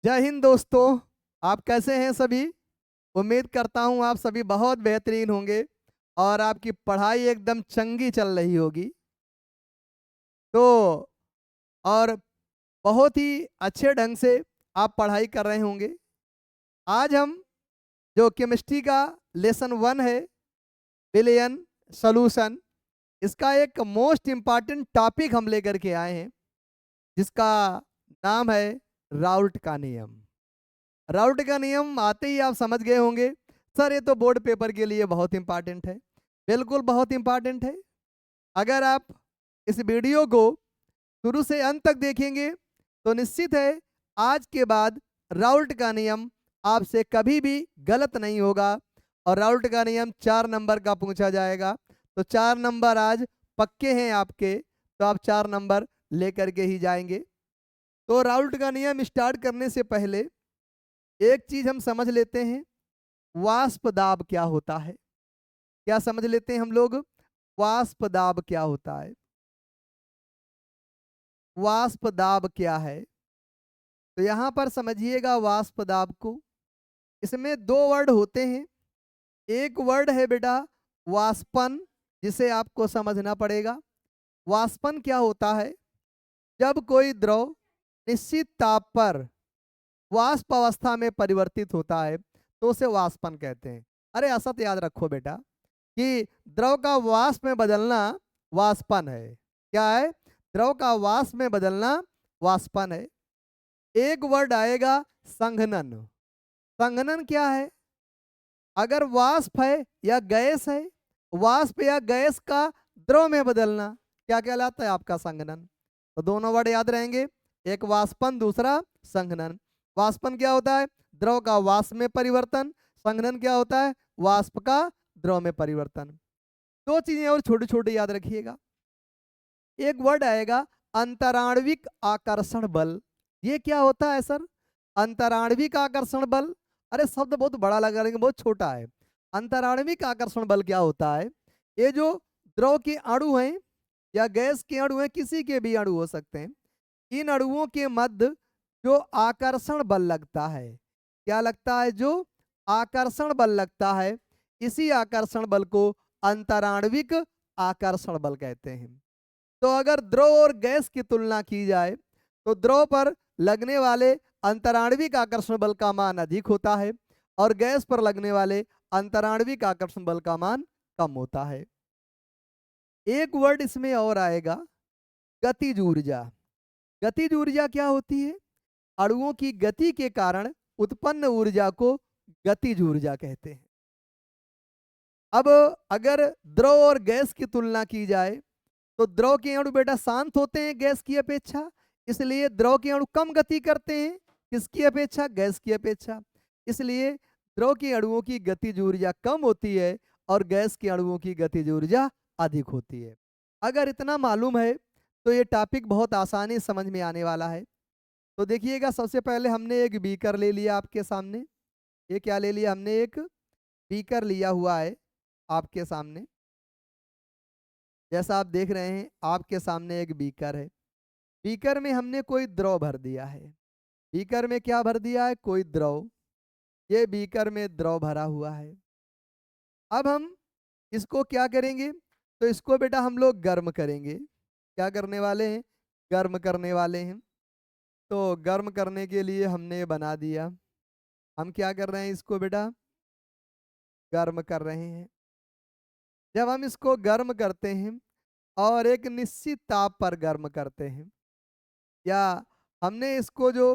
जय हिंद दोस्तों। आप कैसे हैं सभी। उम्मीद करता हूं आप सभी बहुत बेहतरीन होंगे और आपकी पढ़ाई एकदम चंगी चल रही होगी। तो और बहुत ही अच्छे ढंग से आप पढ़ाई कर रहे होंगे। आज हम जो केमिस्ट्री का लेसन 1 है, विलयन सॉल्यूशन, इसका एक मोस्ट इम्पॉर्टेंट टॉपिक हम लेकर के आए हैं, जिसका नाम है राउल्ट का नियम। राउल्ट का नियम आते ही आप समझ गए होंगे, सर ये तो बोर्ड पेपर के लिए बहुत इंपॉर्टेंट है। बिल्कुल बहुत इंपॉर्टेंट है। अगर आप इस वीडियो को शुरू से अंत तक देखेंगे तो निश्चित है आज के बाद राउल्ट का नियम आपसे कभी भी गलत नहीं होगा। और राउल्ट का नियम 4 नंबर का पूछा जाएगा, तो 4 नंबर आज पक्के हैं आपके, तो आप 4 नंबर लेकर के ही जाएंगे। तो राउल्ट का नियम स्टार्ट करने से पहले एक चीज हम समझ लेते हैं, वाष्प दाब क्या होता है। क्या समझ लेते हैं हम लोग, वाष्प दाब क्या होता है। वाष्प दाब क्या है, तो यहां पर समझिएगा वाष्प दाब को। इसमें 2 वर्ड होते हैं। एक वर्ड है बेटा वाष्पन, जिसे आपको समझना पड़ेगा। वाष्पन क्या होता है, जब कोई द्रव निश्चित ताप पर वाष्प अवस्था में परिवर्तित होता है तो उसे वाष्पन कहते हैं। अरे असत याद रखो बेटा कि द्रव का वाष्प में बदलना वाष्पन है। क्या है, द्रव का वाष्प में बदलना वाष्पन है। एक वर्ड आएगा संघनन। संघनन क्या है, अगर वाष्प है या गैस है, वाष्प या गैस का द्रव में बदलना क्या कहलाता है, आपका संघनन। तो दोनों वर्ड याद रहेंगे, एक वाष्पन दूसरा संघनन। वाष्पन क्या होता है, द्रव का वाष्प में परिवर्तन। संघनन क्या होता है, वाष्प का द्रव में परिवर्तन। 2 चीजें और छोटी छोटी याद रखिएगा। एक वर्ड आएगा अंतराण्विक आकर्षण बल। ये क्या होता है सर, अंतराण्विक आकर्षण बल। अरे शब्द बहुत बड़ा लगा लेकिन बहुत छोटा है। अंतराण्विक आकर्षण बल क्या होता है, ये जो द्रव के अणु हैं या गैस के अणु हैं, किसी के भी अणु हो सकते हैं, इन अणुओं के मध्य जो आकर्षण बल लगता है, क्या लगता है, जो आकर्षण बल लगता है, इसी आकर्षण बल को अंतराण्विक आकर्षण बल कहते हैं। तो अगर द्रव और गैस की तुलना की जाए तो द्रव पर लगने वाले अंतराण्विक आकर्षण बल का मान अधिक होता है और गैस पर लगने वाले अंतराण्विक आकर्षण बल का मान कम होता है। एक वर्ड इसमें और आएगा गतिज ऊर्जा। गतिज ऊर्जा क्या होती है, अणुओं की गति के कारण उत्पन्न ऊर्जा को गतिज ऊर्जा कहते हैं। अब अगर द्रव और गैस की तुलना की जाए तो द्रव के अणु बेटा शांत होते हैं गैस की अपेक्षा, इसलिए द्रव के अणु कम गति करते हैं, किसकी अपेक्षा, गैस की अपेक्षा। इसलिए द्रव के अणुओं की गतिज ऊर्जा कम होती है और गैस के अणुओं की गतिज ऊर्जा अधिक होती है। अगर इतना मालूम है तो ये टॉपिक बहुत आसानी समझ में आने वाला है। तो देखिएगा, सबसे पहले हमने एक बीकर ले लिया आपके सामने। ये क्या ले लिया हमने, एक बीकर लिया हुआ है आपके सामने। जैसा आप देख रहे हैं आपके सामने एक बीकर है। बीकर में हमने कोई द्रव भर दिया है। बीकर में क्या भर दिया है, कोई द्रव। ये बीकर में द्रव भरा हुआ है। अब हम इसको क्या करेंगे, तो इसको बेटा हम लोग गर्म करेंगे। क्या करने वाले हैं, गर्म करने वाले हैं। तो गर्म करने के लिए हमने ये बना दिया। हम क्या कर रहे हैं, इसको बेटा गर्म कर रहे हैं। जब हम इसको गर्म करते हैं और एक निश्चित ताप पर गर्म करते हैं, या हमने इसको जो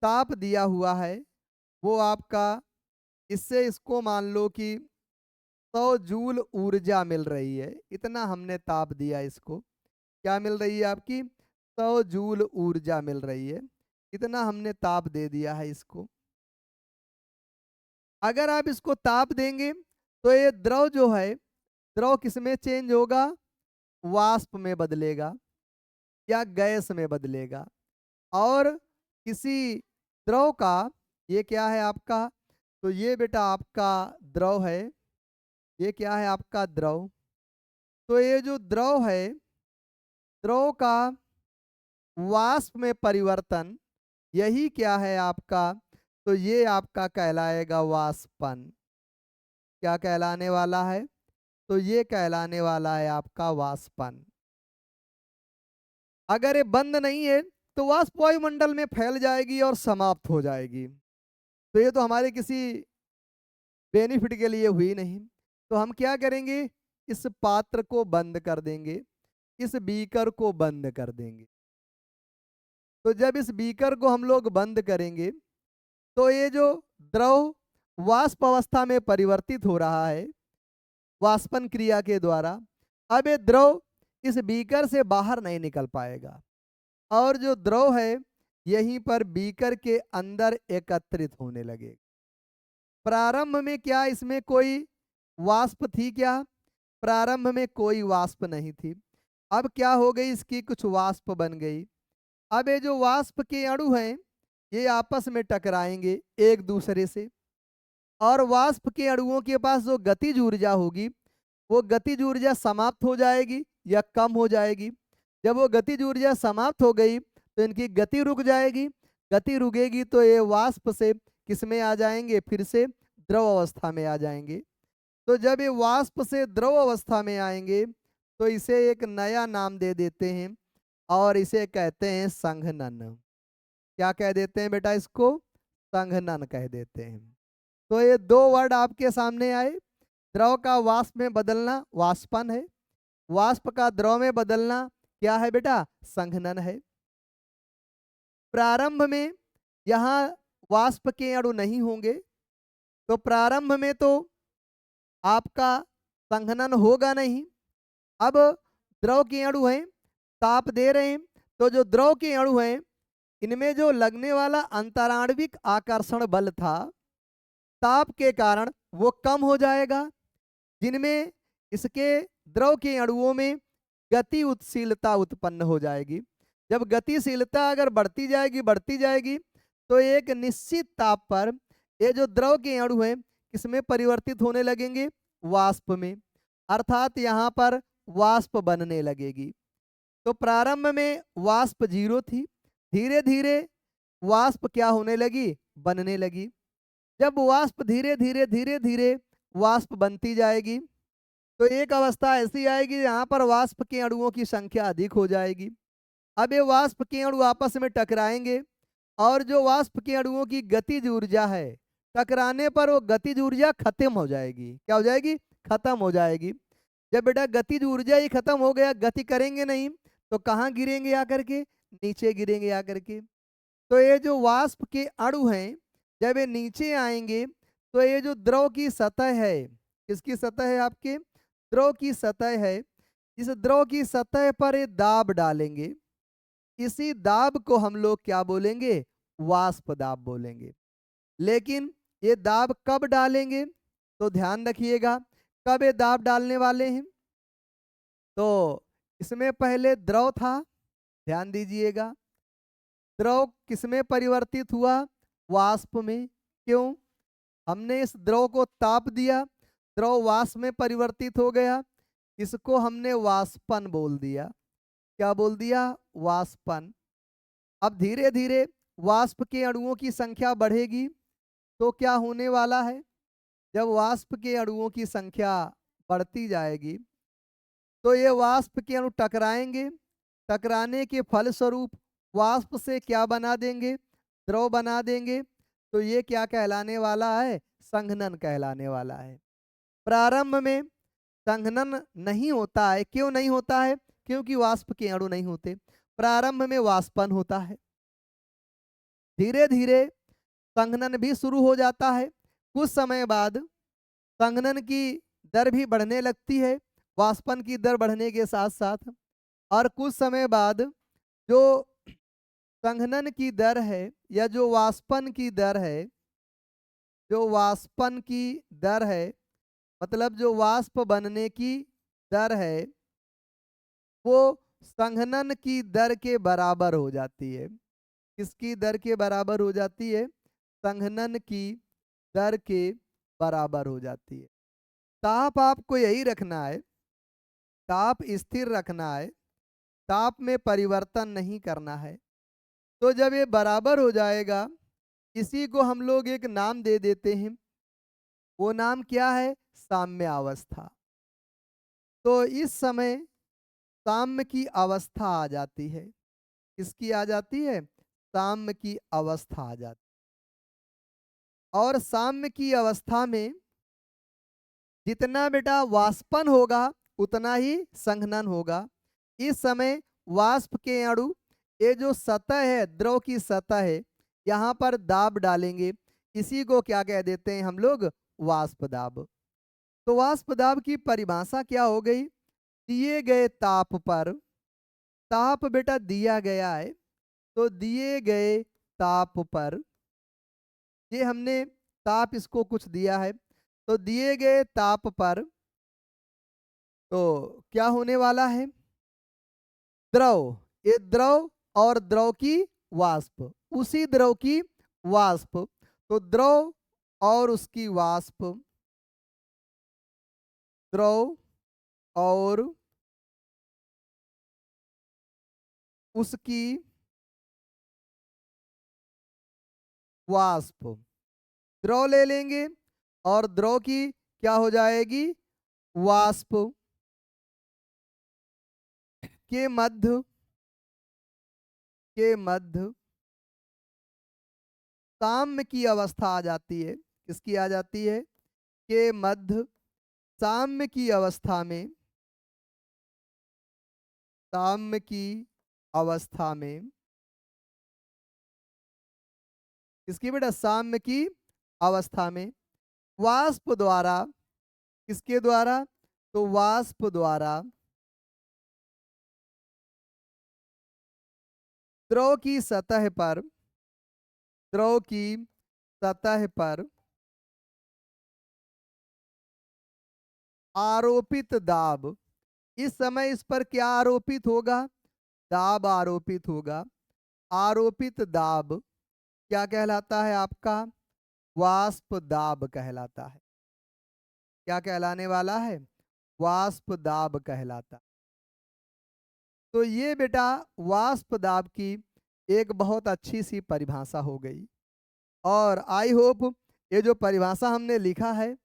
ताप दिया हुआ है वो आपका, इससे इसको मान लो कि 100 जूल ऊर्जा मिल रही है। इतना हमने ताप दिया इसको, क्या मिल रही है आपकी, 100 जूल ऊर्जा मिल रही है। इतना हमने ताप दे दिया है इसको। अगर आप इसको ताप देंगे तो ये द्रव जो है, द्रव किसमें चेंज होगा, वाष्प में बदलेगा या गैस में बदलेगा। और किसी द्रव का, ये क्या है आपका, तो ये बेटा आपका द्रव है। ये क्या है आपका द्रव। तो ये जो द्रव है, द्रव का वाष्प में परिवर्तन यही क्या है आपका, तो ये आपका कहलाएगा वाष्पन। क्या कहलाने वाला है, तो ये कहलाने वाला है आपका वाष्पन। अगर ये बंद नहीं है तो वाष्प वायुमंडल में फैल जाएगी और समाप्त हो जाएगी। तो ये तो हमारे किसी बेनिफिट के लिए हुई नहीं। तो हम क्या करेंगे, इस पात्र को बंद कर देंगे, इस बीकर को बंद कर देंगे। तो जब इस बीकर को हम लोग बंद करेंगे तो ये जो द्रव वाष्प अवस्था में परिवर्तित हो रहा है वाष्पन क्रिया के द्वारा, अब ये द्रव इस बीकर से बाहर नहीं निकल पाएगा और जो द्रव है यहीं पर बीकर के अंदर एकत्रित होने लगेगा। प्रारंभ में क्या इसमें कोई वाष्प थी क्या, प्रारंभ में कोई वाष्प नहीं थी। अब क्या हो गई, इसकी कुछ वाष्प बन गई। अब ये जो वाष्प के अणु हैं ये आपस में टकराएंगे एक दूसरे से, और वाष्प के अणुओं के पास जो गतिज ऊर्जा होगी वो गतिज ऊर्जा समाप्त हो जाएगी या कम हो जाएगी। जब वो गतिज ऊर्जा समाप्त हो गई तो इनकी गति रुक जाएगी, गति रुकेगी तो ये वाष्प से किसमें आ जाएंगे, फिर से द्रव अवस्था में आ जाएंगे। तो जब ये वाष्प से द्रव अवस्था में आएंगे तो इसे एक नया नाम दे देते हैं और इसे कहते हैं संघनन। क्या कह देते हैं बेटा, इसको संघनन कह देते हैं। तो ये दो वर्ड आपके सामने आए, द्रव का वाष्प में बदलना वाष्पन है, वाष्प का द्रव में बदलना क्या है बेटा, संघनन है। प्रारंभ में यहाँ वाष्प के अणु नहीं होंगे तो प्रारंभ में तो आपका संघनन होगा नहीं। अब द्रव के अणु हैं, ताप दे रहे हैं, तो जो द्रव के अणु हैं इनमें जो लगने वाला अंतराण्विक आकर्षण बल था ताप के कारण वो कम हो जाएगा, जिनमें इसके द्रव के अणुओं में गति उत्शीलता उत्पन्न हो जाएगी। जब गतिशीलता अगर बढ़ती जाएगी तो एक निश्चित ताप पर ये जो द्रव के अणु हैं किसमें परिवर्तित होने लगेंगे, वाष्प में, अर्थात यहाँ पर वाष्प बनने लगेगी। तो प्रारंभ में वाष्प 0 थी, धीरे धीरे वाष्प क्या होने लगी, बनने लगी। जब वाष्प धीरे धीरे वाष्प बनती जाएगी तो एक अवस्था ऐसी आएगी यहाँ पर वाष्प के अणुओं की संख्या अधिक हो जाएगी। अब ये वाष्प के अणु आपस में टकराएंगे और जो वाष्प के अणुओं की गतिज ऊर्जा है टकराने पर वो गतिज ऊर्जा खत्म हो जाएगी। क्या हो जाएगी, खत्म हो जाएगी। जब बेटा गतिज ऊर्जा ही खत्म हो गया, गति करेंगे नहीं तो कहाँ गिरेंगे आकर के, नीचे गिरेंगे आकर के। तो ये जो वाष्प के अणु हैं जब ये नीचे आएंगे तो ये जो द्रव की सतह है, किसकी सतह है, आपके द्रव की सतह है, इस द्रव की सतह पर ये दाब डालेंगे। इसी दाब को हम लोग क्या बोलेंगे, वाष्प दाब बोलेंगे। लेकिन ये दाब कब डालेंगे, तो ध्यान रखिएगा कब ये दाब डालने वाले हैं। तो इसमें पहले द्रव था, ध्यान दीजिएगा, द्रव किसमें परिवर्तित हुआ, वाष्प में। क्यों, हमने इस द्रव को ताप दिया, द्रव वाष्प में परिवर्तित हो गया, इसको हमने वाष्पन बोल दिया। क्या बोल दिया, वाष्पन। अब धीरे धीरे वाष्प के अणुओं की संख्या बढ़ेगी तो क्या होने वाला है, जब वाष्प के अणुओं की संख्या बढ़ती जाएगी तो ये वाष्प के अणु टकराएंगे, टकराने के फलस्वरूप वाष्प से क्या बना देंगे, द्रव बना देंगे। तो ये क्या कहलाने वाला है, संघनन कहलाने वाला है। प्रारंभ में संघनन नहीं होता है, क्यों नहीं होता है, क्योंकि वाष्प के अणु नहीं होते। प्रारंभ में वाष्पन होता है, धीरे धीरे संघनन भी शुरू हो जाता है। कुछ समय बाद संघनन की दर भी बढ़ने लगती है, वाष्पन की दर बढ़ने के साथ साथ। और कुछ समय बाद जो संघनन की दर है या जो वाष्पन की दर है, जो वाष्पन की दर है मतलब जो वाष्प बनने की दर है वो संघनन की दर के बराबर हो जाती है। किसकी दर के बराबर हो जाती है, संघनन की दर के बराबर हो जाती है। ताप आपको यही रखना है, ताप स्थिर रखना है, ताप में परिवर्तन नहीं करना है। तो जब ये बराबर हो जाएगा, इसी को हम लोग एक नाम दे देते हैं। वो नाम क्या है? साम्य अवस्था। तो इस समय साम्य की अवस्था आ जाती है। किसकी आ जाती है? साम्य की अवस्था आ जाती है। और साम्य की अवस्था में जितना बेटा वाष्पन होगा उतना ही संघनन होगा। इस समय वाष्प के अणु, ये जो सतह है, द्रव की सतह है, यहाँ पर दाब डालेंगे। इसी को क्या कह देते हैं हम लोग? वाष्प दाब। तो वाष्प दाब की परिभाषा क्या हो गई? दिए गए ताप पर, ताप बेटा दिया गया है, तो दिए गए ताप पर, ये हमने ताप इसको कुछ दिया है, तो दिए गए ताप पर तो क्या होने वाला है? द्रव, ये द्रव और द्रव की वाष्प, उसी द्रव की वाष्प, तो द्रव और उसकी वाष्प, द्रव और उसकी वाष्प, द्रव ले लेंगे और द्रव की क्या हो जाएगी? वाष्प के मध्य, के मध्य साम्य की अवस्था आ जाती है। किसकी आ जाती है? के मध्य साम्य की अवस्था में, साम्य की अवस्था में, किसकी बेटा? साम्य की अवस्था में वाष्प द्वारा, किसके द्वारा? तो वाष्प द्वारा द्रव की सतह पर, द्रव की सतह पर आरोपित दाब, इस समय इस पर क्या आरोपित होगा? दाब आरोपित होगा। आरोपित दाब क्या कहलाता है आपका? वाष्प दाब कहलाता है। क्या कहलाने वाला है? वाष्प दाब कहलाता। तो ये बेटा वाष्प दाब की एक बहुत अच्छी सी परिभाषा हो गई। और आई होप ये जो परिभाषा हमने लिखा है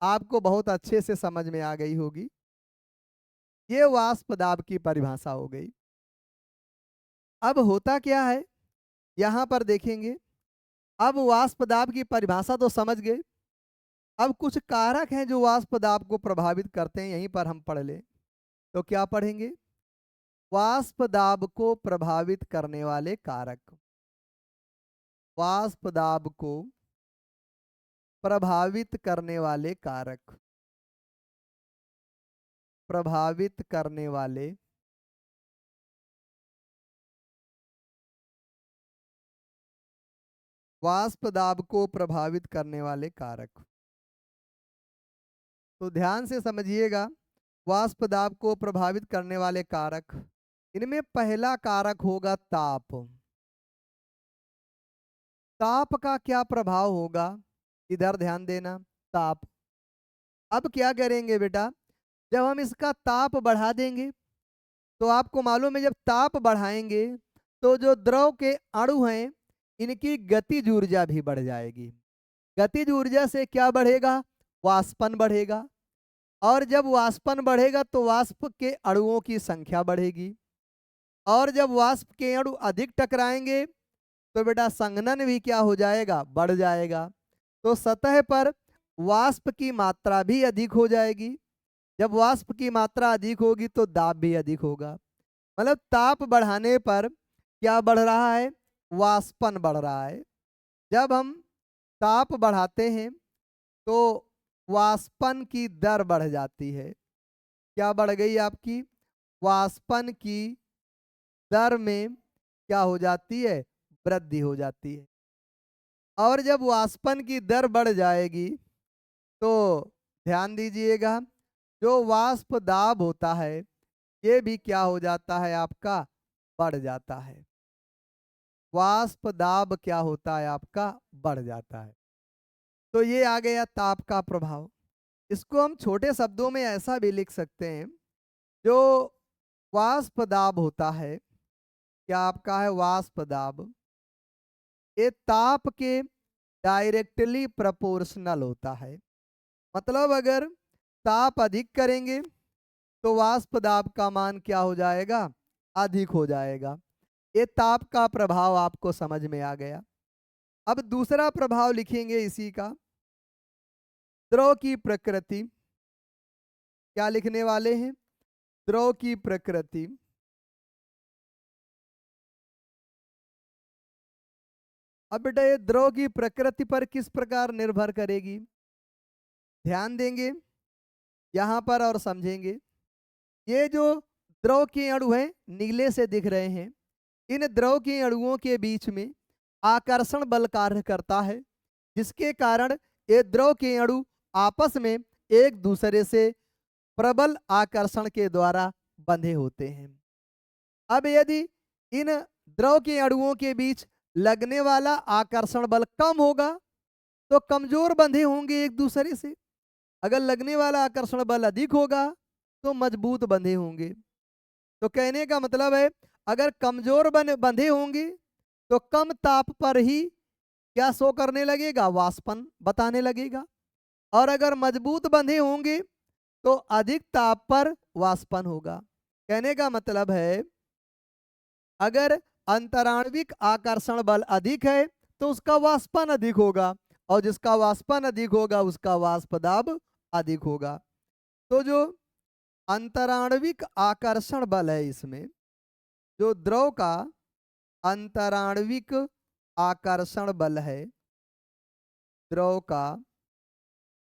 आपको बहुत अच्छे से समझ में आ गई होगी। ये वाष्प दाब की परिभाषा हो गई। अब होता क्या है, यहां पर देखेंगे। अब वाष्प दाब की परिभाषा तो समझ गए। अब कुछ कारक हैं जो वाष्प दाब को प्रभावित करते हैं, यहीं पर हम पढ़ लें। तो क्या पढ़ेंगे? वाष्प दाब को प्रभावित करने वाले कारक, वाष्प दाब को प्रभावित करने वाले कारक, प्रभावित करने वाले वाष्प दाब को प्रभावित करने वाले कारक। तो ध्यान से समझिएगा, वाष्प दाब को प्रभावित करने वाले कारक, इनमें पहला कारक होगा ताप। ताप का क्या प्रभाव होगा? इधर ध्यान देना। ताप, अब क्या करेंगे बेटा? जब हम इसका ताप बढ़ा देंगे, तो आपको मालूम है जब ताप बढ़ाएंगे तो जो द्रव के अणु हैं इनकी गतिज ऊर्जा भी बढ़ जाएगी। गतिज ऊर्जा से क्या बढ़ेगा? वाष्पन बढ़ेगा। और जब वाष्पन बढ़ेगा तो वाष्प के अणुओं की संख्या बढ़ेगी। और जब वाष्प के अणु अधिक टकराएंगे तो बेटा संघनन भी क्या हो जाएगा? बढ़ जाएगा। तो सतह पर वाष्प की मात्रा भी अधिक हो जाएगी। जब वाष्प की मात्रा अधिक होगी तो दाब भी अधिक होगा। मतलब ताप बढ़ाने पर क्या बढ़ रहा है? वाष्पन बढ़ रहा है। जब हम ताप बढ़ाते हैं तो वाष्पन की दर बढ़ जाती है। क्या बढ़ गई आपकी? वाष्पन की दर में क्या हो जाती है? वृद्धि हो जाती है। और जब वाष्पन की दर बढ़ जाएगी तो ध्यान दीजिएगा, जो वाष्प दाब होता है ये भी क्या हो जाता है आपका? बढ़ जाता है। वाष्प दाब क्या होता है आपका? बढ़ जाता है। तो ये आ गया ताप का प्रभाव। इसको हम छोटे शब्दों में ऐसा भी लिख सकते हैं, जो वाष्प दाब होता है, क्या आपका है? वाष्प दाब। ये ताप के डायरेक्टली प्रोपोर्शनल होता है। मतलब अगर ताप अधिक करेंगे तो वाष्प दाब का मान क्या हो जाएगा? अधिक हो जाएगा। ये ताप का प्रभाव आपको समझ में आ गया। अब दूसरा प्रभाव लिखेंगे इसी का, द्रव की प्रकृति। क्या लिखने वाले हैं? द्रव की प्रकृति। अब बेटा ये द्रव की प्रकृति पर किस प्रकार निर्भर करेगी? ध्यान देंगे यहां पर और समझेंगे। ये जो द्रव के अणु हैं नीले से दिख रहे हैं, इन द्रव के अणुओं के बीच में आकर्षण बल कार्य करता है, जिसके कारण ये द्रव के अणु आपस में एक दूसरे से प्रबल आकर्षण के द्वारा बंधे होते हैं। अब यदि इन द्रव के अणुओं के बीच लगने वाला आकर्षण बल कम होगा तो कमजोर बंधे होंगे एक दूसरे से। अगर लगने वाला आकर्षण बल अधिक होगा तो मजबूत बंधे होंगे। तो कहने का मतलब है अगर कमजोर बंधे होंगे तो कम ताप पर ही क्या शो करने लगेगा? वाष्पन बताने लगेगा। और अगर मजबूत बंधे होंगे तो अधिक ताप पर वाष्पन होगा। कहने का मतलब है अगर अंतराण्विक आकर्षण बल अधिक है तो उसका वाष्पन अधिक होगा, और जिसका वाष्पन अधिक होगा उसका वाष्प दाब अधिक होगा। तो जो अंतराण्विक आकर्षण बल है, इसमें जो द्रव का अंतराण्विक आकर्षण बल है, द्रव का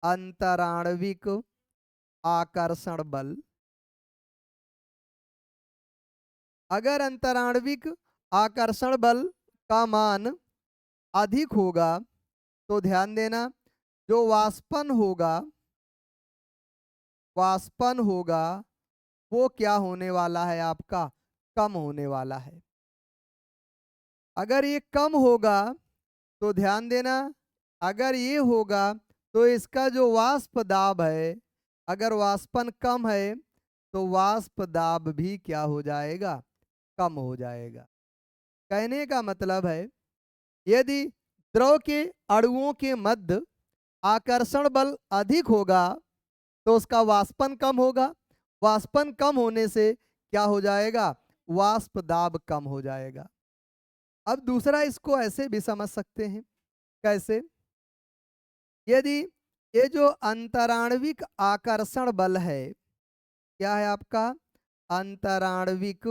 अंतराण्विक आकर्षण बल, अगर अंतराण्विक आकर्षण बल का मान अधिक होगा तो ध्यान देना जो वाष्पन होगा वो क्या होने वाला है? आपका कम होने वाला है। अगर ये कम होगा तो ध्यान देना, अगर ये होगा तो इसका जो वाष्प दाब है, अगर वाष्पन कम है तो वाष्प दाब भी क्या हो जाएगा? कम हो जाएगा। कहने का मतलब है यदि द्रव के अणुओं के मध्य आकर्षण बल अधिक होगा तो उसका वाष्पन कम होगा। वाष्पन कम होने से क्या हो जाएगा? वाष्प दाब कम हो जाएगा। अब दूसरा इसको ऐसे भी समझ सकते हैं। कैसे? यदि ये जो अंतराण्विक आकर्षण बल है, क्या है आपका? अंतराण्विक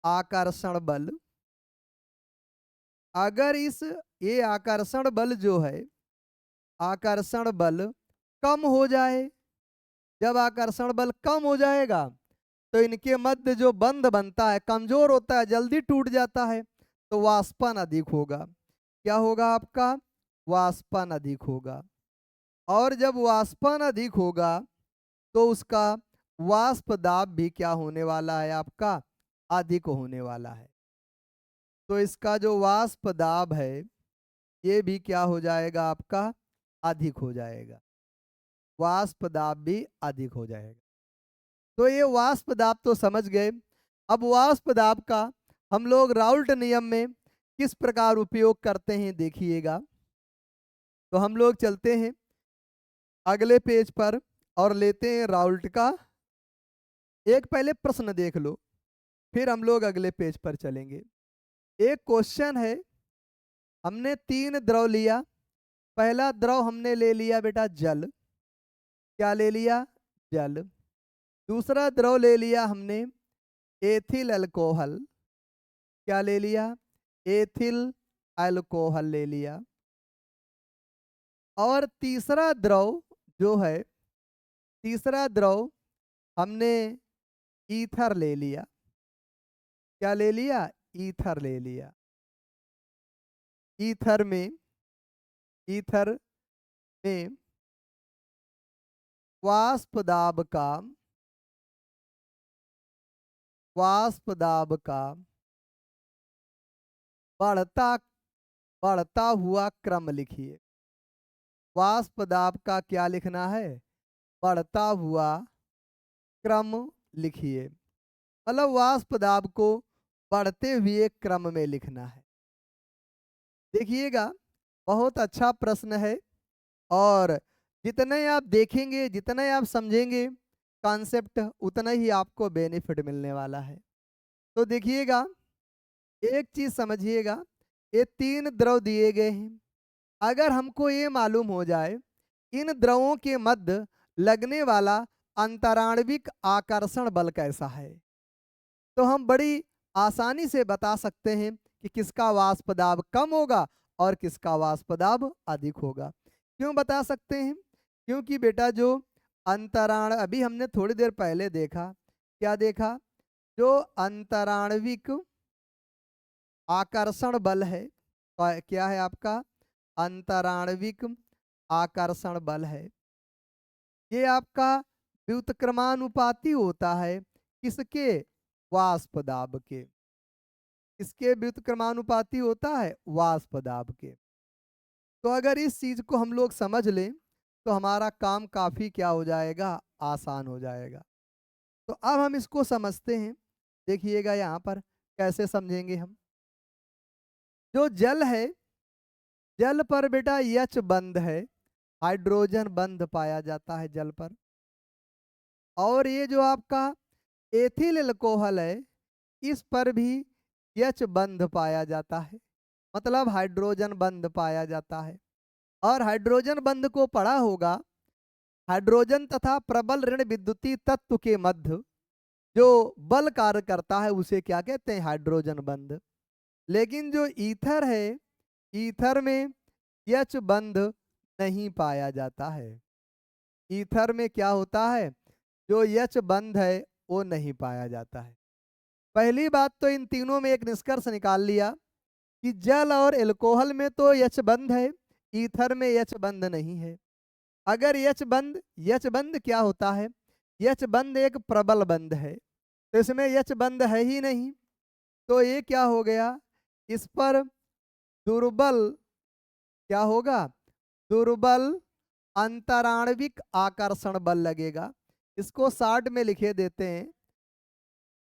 आकर्षण बल। अगर ये आकर्षण बल जो है, आकर्षण बल कम हो जाए, जब आकर्षण बल कम हो जाएगा तो इनके मध्य जो बंध बनता है कमजोर होता है, जल्दी टूट जाता है, तो वाष्पन अधिक होगा। क्या होगा आपका? वाष्पन अधिक होगा। और जब वाष्पन अधिक होगा तो उसका वाष्प दाब भी क्या होने वाला है? आपका अधिक होने वाला है। तो इसका जो वाष्प दाब है ये भी क्या हो जाएगा? आपका अधिक हो जाएगा। वाष्प दाब भी अधिक हो जाएगा। तो ये वाष्प दाब तो समझ गए। अब वाष्प दाब का हम लोग राउल्ट नियम में किस प्रकार उपयोग करते हैं देखिएगा। तो हम लोग चलते हैं अगले पेज पर और लेते हैं राउल्ट का एक पहले प्रश्न देख लो, फिर हम लोग अगले पेज पर चलेंगे। एक क्वेश्चन है, हमने 3 द्रव लिया। पहला द्रव हमने ले लिया बेटा जल। क्या ले लिया? जल। दूसरा द्रव ले लिया हमने एथिल अल्कोहल। क्या ले लिया? एथिल अल्कोहल ले लिया। और तीसरा द्रव जो है, तीसरा द्रव हमने ईथर ले लिया। क्या ले लिया? ईथर ले लिया। ईथर में ईथर में वाष्प दाब का बढ़ता बढ़ता हुआ क्रम लिखिए। वाष्प दाब का क्या लिखना है? बढ़ता हुआ क्रम लिखिए। मतलब वाष्प दाब को बढ़ते हुए क्रम में लिखना है। देखिएगा, बहुत अच्छा प्रश्न है। और जितने आप देखेंगे, जितने आप समझेंगे कॉन्सेप्ट, उतना ही आपको बेनिफिट मिलने वाला है। तो देखिएगा, एक चीज समझिएगा, ये 3 द्रव दिए गए हैं। अगर हमको ये मालूम हो जाए इन द्रवों के मध्य लगने वाला अंतराण्विक आकर्षण बल कैसा है, तो हम बड़ी आसानी से बता सकते हैं कि किसका वाष्प दाब कम होगा और किसका वाष्प दाब अधिक होगा। क्यों बता सकते हैं? क्योंकि बेटा जो अंतराण, अभी हमने थोड़ी देर पहले देखा, क्या देखा? जो अंतराण्विक आकर्षण बल है, क्या है आपका? अंतराण्विक आकर्षण बल है। ये आपका व्युत्क्रमानुपाती होता है किसके? वाष्प दाब के। किसके व्युत्क्रमानुपाती होता है? वाष्प दाब के। तो अगर इस चीज को हम लोग समझ लें तो हमारा काम काफी क्या हो जाएगा? आसान हो जाएगा। तो अब हम इसको समझते हैं। देखिएगा यहाँ पर कैसे समझेंगे हम। जो जल है, जल पर बेटा यच बंध है, हाइड्रोजन बंध पाया जाता है जल पर। और ये जो आपका एथिल अल्कोहल है, इस पर भी यच बंध पाया जाता है, मतलब हाइड्रोजन बंध पाया जाता है। और हाइड्रोजन बंध को पढ़ा होगा, हाइड्रोजन तथा प्रबल ऋण विद्युतीय तत्व के मध्य जो बल कार्य करता है उसे क्या कहते हैं? हाइड्रोजन बंध। लेकिन जो ईथर है, ईथर में यच बंध नहीं पाया जाता है। ईथर में क्या होता है? जो यच बंध है वो नहीं पाया जाता है। पहली बात तो इन तीनों में एक निष्कर्ष निकाल लिया कि जल और एल्कोहल में तो यच बंध है, ईथर में यच बंध नहीं है। अगर यच बंध क्या होता है? यच बंध एक प्रबल बंध है, तो इसमें यच बंध है ही नहीं। तो ये क्या हो गया? इस पर दुर्बल क्या होगा? दुर्बल अंतराण्विक आकर्षण बल लगेगा। इसको शॉर्ट में लिखे देते हैं,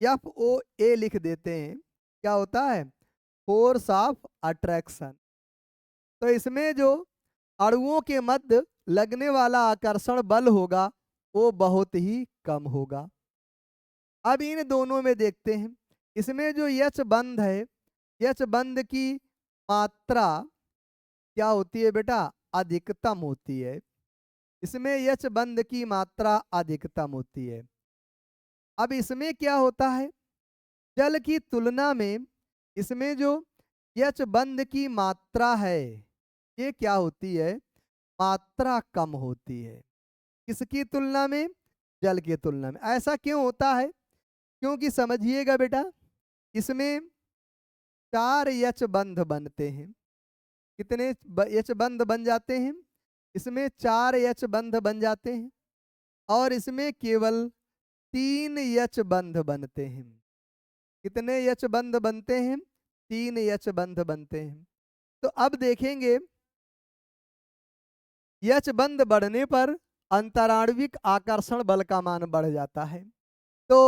FOA लिख देते हैं। क्या होता है? Force of attraction. तो इसमें जो अणुओं के मध्य लगने वाला आकर्षण बल होगा वो बहुत ही कम होगा। अब इन दोनों में देखते हैं, इसमें जो यच बंध है, यच बंध की मात्रा क्या होती है बेटा? अधिकतम होती है। इसमें यच बंध की मात्रा अधिकतम होती है। अब इसमें क्या होता है? जल की तुलना में इसमें जो यच बंध की मात्रा है, ये क्या होती है? मात्रा कम होती है। किसकी तुलना में? जल की तुलना में। ऐसा क्यों होता है? क्योंकि समझिएगा बेटा, इसमें 4 यच बंध बनते हैं। कितने यच बंध बन जाते हैं? इसमें 4 यच बंध बन जाते हैं और इसमें केवल 3 यच बंध बनते हैं। कितने यच बंध बनते हैं? 3 यच बंध बनते हैं। तो अब देखेंगे, यच बंध बढ़ने पर अंतराण्विक आकर्षण बल का मान बढ़ जाता है। तो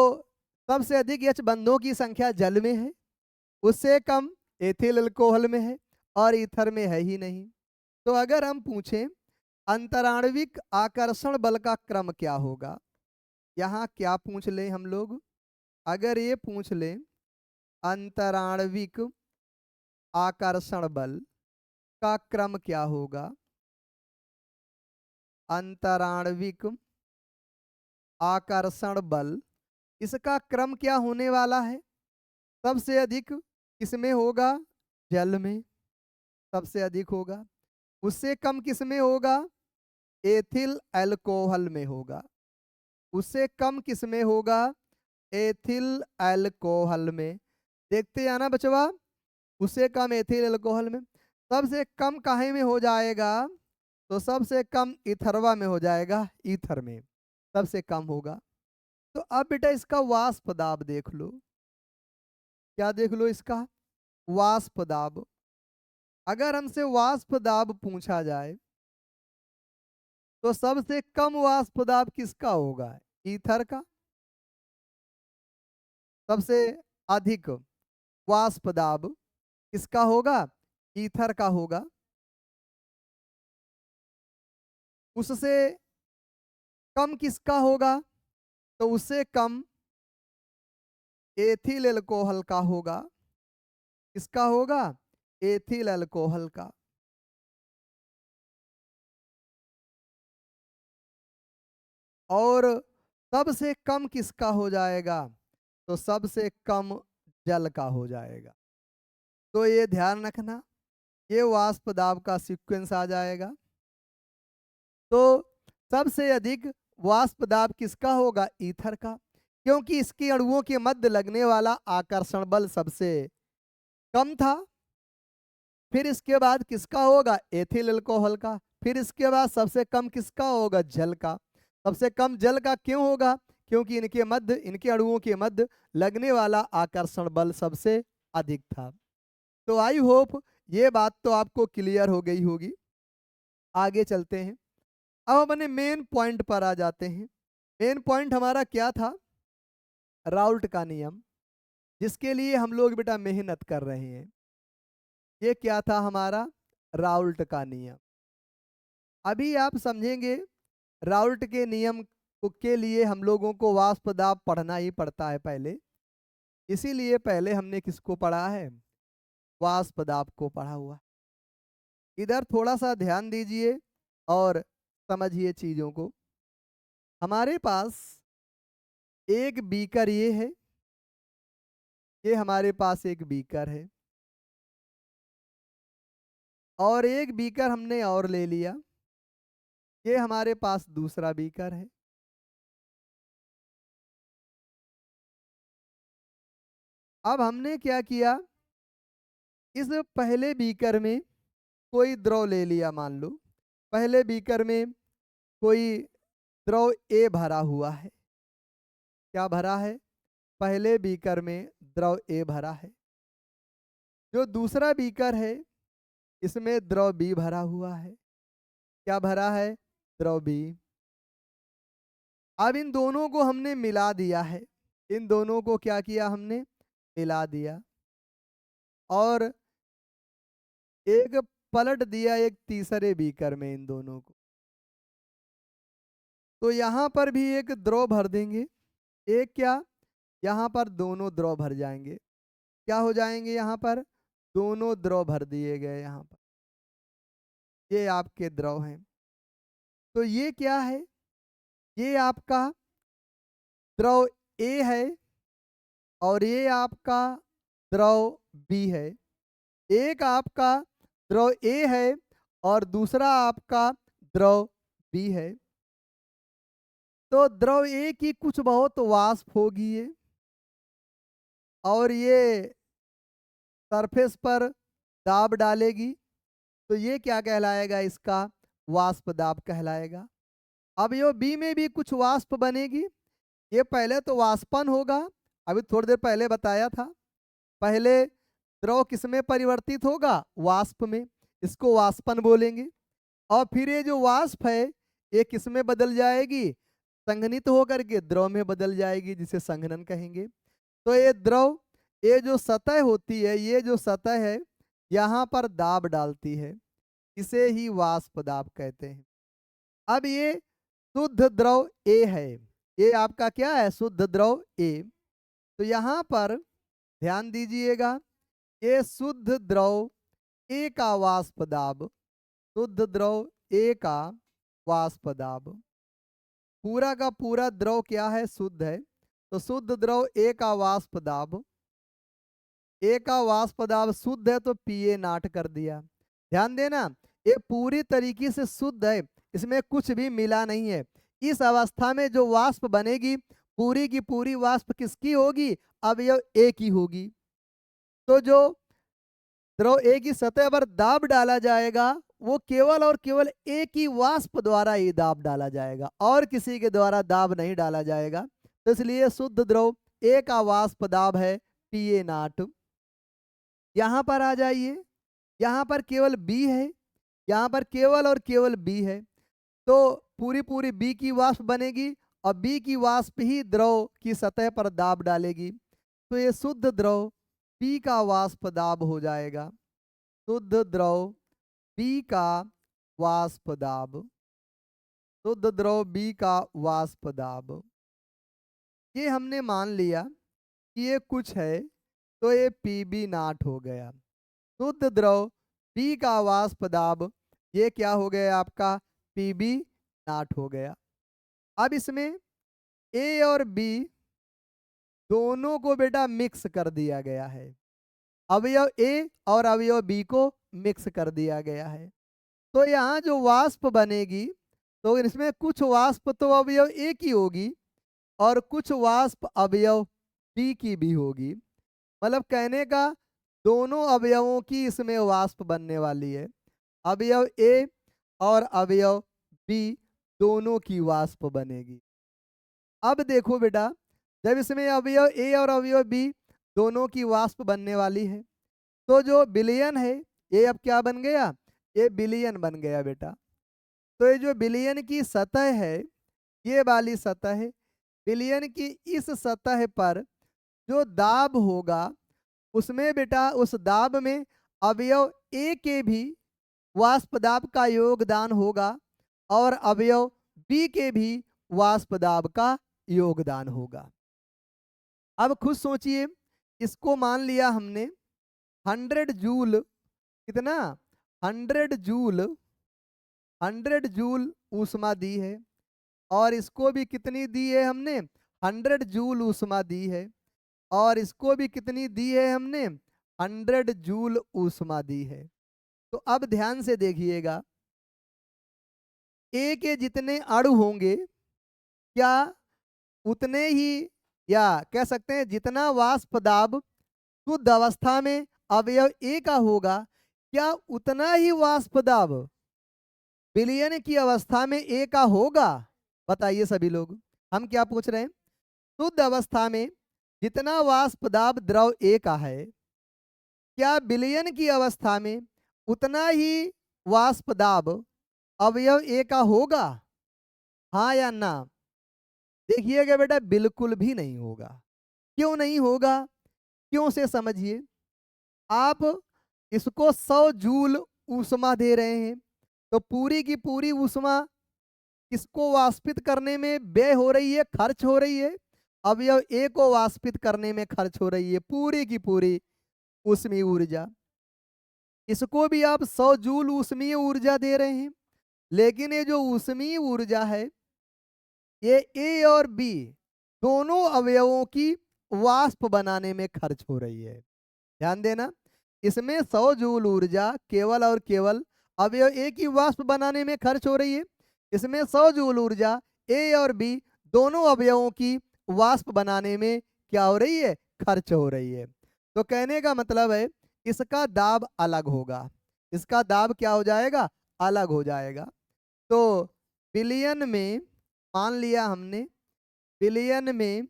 सबसे अधिक यच बंधों की संख्या जल में है, उससे कम एथिल अल्कोहल में है और ईथर में है ही नहीं। तो अगर हम पूछें अंतराण्विक आकर्षण बल का क्रम क्या होगा, यहाँ क्या पूछ लें हम लोग? अगर ये पूछ लें अंतराण्विक आकर्षण बल का क्रम क्या होगा, अंतराण्विक आकर्षण बल, इसका क्रम क्या होने वाला है? सबसे अधिक किसमें होगा? जल में सबसे अधिक होगा। उससे कम किसमें होगा? एथिल अल्कोहल में होगा। उससे कम किसमें होगा? एथिल अल्कोहल में। देखते हैं ना बचवा, उससे कम एथिल अल्कोहल में। सबसे कम काहे में हो जाएगा? तो सबसे कम इथरवा में हो जाएगा, ईथर में सबसे कम होगा। तो अब बेटा इसका वाष्प दाब देख लो। क्या देख लो? इसका वाष्प दाब। अगर हमसे वाष्प दाब पूछा जाए तो सबसे कम वाष्प दाब किसका होगा? ईथर का। सबसे अधिक वाष्प दाब किसका होगा? ईथर का होगा। उससे कम किसका होगा? तो उससे कम एथिल अल्कोहल का होगा। किसका होगा? एथिल अल्कोहल का। और सबसे कम किसका हो जाएगा? तो सबसे कम जल का हो जाएगा। तो ये ध्यान रखना, ये वाष्प दाब का सीक्वेंस आ जाएगा। तो सबसे अधिक वाष्प दाब किसका होगा? ईथर का, क्योंकि इसके अणुओं के मध्य लगने वाला आकर्षण बल सबसे कम था। फिर इसके बाद किसका होगा? एथिल अल्कोहल का। फिर इसके बाद सबसे कम किसका होगा? जल का। सबसे कम जल का क्यों होगा? क्योंकि इनके मध्य, इनके अणुओं के मध्य लगने वाला आकर्षण बल सबसे अधिक था। तो आई होप ये बात तो आपको क्लियर हो गई होगी। आगे चलते हैं। अब अपने मेन पॉइंट पर आ जाते हैं। मेन पॉइंट हमारा क्या था? राउल्ट का नियम, जिसके लिए हम लोग बेटा मेहनत कर रहे हैं। ये क्या था हमारा? राउल्ट का नियम। अभी आप समझेंगे राउल्ट के नियम के लिए हम लोगों को वाष्प दाब पढ़ना ही पड़ता है पहले। इसीलिए पहले हमने किसको पढ़ा है? वाष्प दाब को पढ़ा हुआ। इधर थोड़ा सा ध्यान दीजिए और समझिए चीजों को। हमारे पास एक बीकर ये है, ये हमारे पास एक बीकर है, और एक बीकर हमने और ले लिया, ये हमारे पास दूसरा बीकर है। अब हमने क्या किया? इस पहले बीकर में कोई द्रव ले लिया। मान लो पहले बीकर में कोई द्रव ए भरा हुआ है। क्या भरा है? पहले बीकर में द्रव ए भरा है। जो दूसरा बीकर है इसमें द्रव बी भरा हुआ है। क्या भरा है? द्रव बी। अब इन दोनों को हमने मिला दिया है। इन दोनों को क्या किया? हमने मिला दिया और एक पलट दिया एक तीसरे बीकर में इन दोनों को। तो यहां पर भी एक द्रव भर देंगे। एक क्या? यहाँ पर दोनों द्रव भर जाएंगे। क्या हो जाएंगे? यहाँ पर दोनों द्रव भर दिए गए। यहाँ पर ये आपके द्रव हैं। तो ये क्या है? ये आपका द्रव ए है और ये आपका द्रव बी है। एक आपका द्रव ए है और दूसरा आपका द्रव बी है। तो द्रव ए की कुछ बहुत वाष्प होगी ये, और ये सरफेस पर दाब डालेगी। तो ये क्या कहलाएगा? इसका वाष्प दाब कहलाएगा। अब ये बी में भी कुछ वाष्प बनेगी। ये पहले तो वाष्पन होगा, अभी थोड़ी देर पहले बताया था। पहले द्रव किसमें परिवर्तित होगा? वाष्प में। इसको वाष्पन बोलेंगे। और फिर ये जो वाष्प है ये किसमें बदल जाएगी? संघनित होकर के द्रव में बदल जाएगी, जिसे संघनन कहेंगे। तो ये द्रव, ये जो सतह होती है, ये जो सतह है यहाँ पर दाब डालती है, इसे ही वाष्प दाब कहते हैं। अब ये शुद्ध द्रव ए है। ये आपका क्या है? शुद्ध द्रव ए। तो यहाँ पर ध्यान दीजिएगा, ये शुद्ध द्रव ए का वाष्प दाब, शुद्ध द्रव ए का वाष्प दाब। पूरा का पूरा द्रव क्या है? शुद्ध है। तो शुद्ध द्रव ए का वाष्प दाब, ए का वाष्प दाब शुद्ध है तो पीए नाट कर दिया। ध्यान देना, ये पूरी तरीके से शुद्ध है, इसमें कुछ भी मिला नहीं है। इस अवस्था में जो वाष्प बनेगी पूरी की पूरी वाष्प किसकी होगी? अब यह ए की होगी। तो जो द्रव ए की सतह पर दाब डाला जाएगा वो केवल और केवल ए की वाष्प द्वारा ही दाब डाला जाएगा, और किसी के द्वारा दाब नहीं डाला जाएगा। तो इसलिए शुद्ध द्रव ए का वाष्प दाब है पीए नाट। यहाँ पर आ जाइए, यहाँ पर केवल बी है, यहाँ पर केवल और केवल बी है। तो पूरी पूरी बी की वाष्प बनेगी और बी की वाष्प ही द्रव की सतह पर दाब डालेगी। तो ये शुद्ध द्रव बी का वाष्प दाब हो जाएगा। शुद्ध द्रव बी का वाष्प दाब, शुद्ध द्रव बी का वाष्प दाब। ये हमने मान लिया कि ये कुछ है, तो ये पीबी नाट हो गया। शुद्ध द्रव बी का वाष्प दाब, ये क्या हो गया आपका, पीबी नाट हो गया। अब इसमें ए और बी दोनों को बेटा मिक्स कर दिया गया है। अवयव ए और अवयव बी को मिक्स कर दिया गया है। तो यहाँ जो वाष्प बनेगी, तो इसमें कुछ वाष्प तो अवयव ए की होगी और कुछ वाष्प अवयव बी की भी होगी। मतलब कहने का दोनों अवयवों की इसमें वाष्प बनने वाली है। अवयव ए और अवयव बी दोनों की वाष्प बनेगी। अब देखो बेटा, जब इसमें अवयव ए और अवयव बी दोनों की वाष्प बनने वाली है, तो जो विलयन है ये अब क्या बन गया, ये विलयन बन गया बेटा। तो ये जो विलयन की सतह है, ये वाली सतह है, विलयन की इस सतह पर जो दाब होगा, उसमें बेटा उस दाब में अवयव ए के भी वाष्प दाब का योगदान होगा और अवयव बी के भी वाष्प दाब का योगदान होगा। अब खुद सोचिए, इसको मान लिया हमने 100 जूल, कितना, 100 जूल, 100 जूल ऊष्मा दी है, और इसको भी कितनी दी है हमने, 100 जूल ऊष्मा दी है, और इसको भी कितनी दी है हमने, 100 जूल ऊष्मा दी है। तो अब ध्यान से देखिएगा, ए के जितने अणु होंगे, क्या उतने ही, या कह सकते हैं जितना वाष्प दाब शुद्ध अवस्था में अवयव ए का होगा, क्या उतना ही वाष्प दाब विलयन की अवस्था में ए का होगा? बताइए सभी लोग, हम क्या पूछ रहे हैं। शुद्ध अवस्था में जितना वाष्प दाब द्रव ए का है, क्या विलयन की अवस्था में उतना ही वाष्प दाब अवयव ए का होगा? हाँ या ना? देखिएगा बेटा, बिल्कुल भी नहीं होगा। क्यों नहीं होगा? क्यों से समझिए। आप इसको 100 जूल ऊष्मा दे रहे हैं, तो पूरी की पूरी ऊष्मा किसको वाष्पित करने में व्यय हो रही है, खर्च हो रही है? अवयव ए को वाष्पित करने में खर्च हो रही है पूरी की पूरी ऊष्मीय ऊर्जा। इसको भी आप 100 जूल ऊष्मीय ऊर्जा दे रहे हैं, लेकिन ये जो ऊष्मीय ऊर्जा है, ये ए और बी दोनों अवयवों की वाष्प बनाने में खर्च हो रही है। ध्यान देना, इसमें 100 जूल ऊर्जा केवल और केवल अवयव ए की वाष्प बनाने में खर्च हो रही है। इसमें 100 जूल ऊर्जा ए और बी दोनों अवयवों की वाष्प बनाने में क्या हो रही है, खर्च हो रही है। तो कहने का मतलब है, इसका दाब अलग होगा, इसका दाब क्या हो जाएगा, अलग हो जाएगा। तो विलयन में मान लिया हमने, विलयन में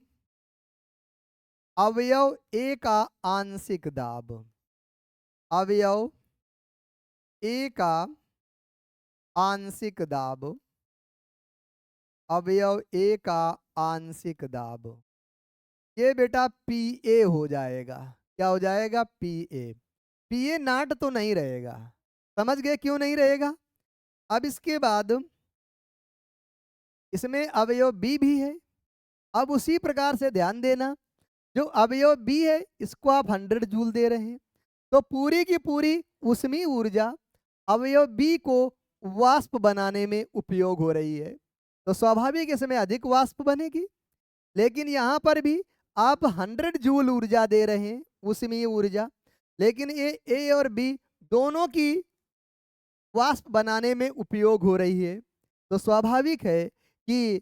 अवयव ए का आंशिक दाब, अवयव ए का आंशिक दाब, अवयव ए का आंशिक दाब, ये बेटा पी ए हो जाएगा। क्या हो जाएगा, P A. P A naught तो नहीं रहेगा, समझ गए क्यों नहीं रहेगा। अब इसके बाद इसमें अवयव बी भी है। अब उसी प्रकार से ध्यान देना, जो अवयव बी है इसको आप 100 जूल दे रहे हैं, तो पूरी की पूरी ऊष्मीय ऊर्जा अवयव बी को वाष्प बनाने में उपयोग हो रही है, तो स्वाभाविक इसमें अधिक वाष्प बनेगी। लेकिन यहाँ पर भी आप 100 जूल ऊर्जा दे रहे हैं, ऊष्मीय ऊर्जा, लेकिन ये ए और बी दोनों की वाष्प बनाने में उपयोग हो रही है। तो स्वाभाविक है कि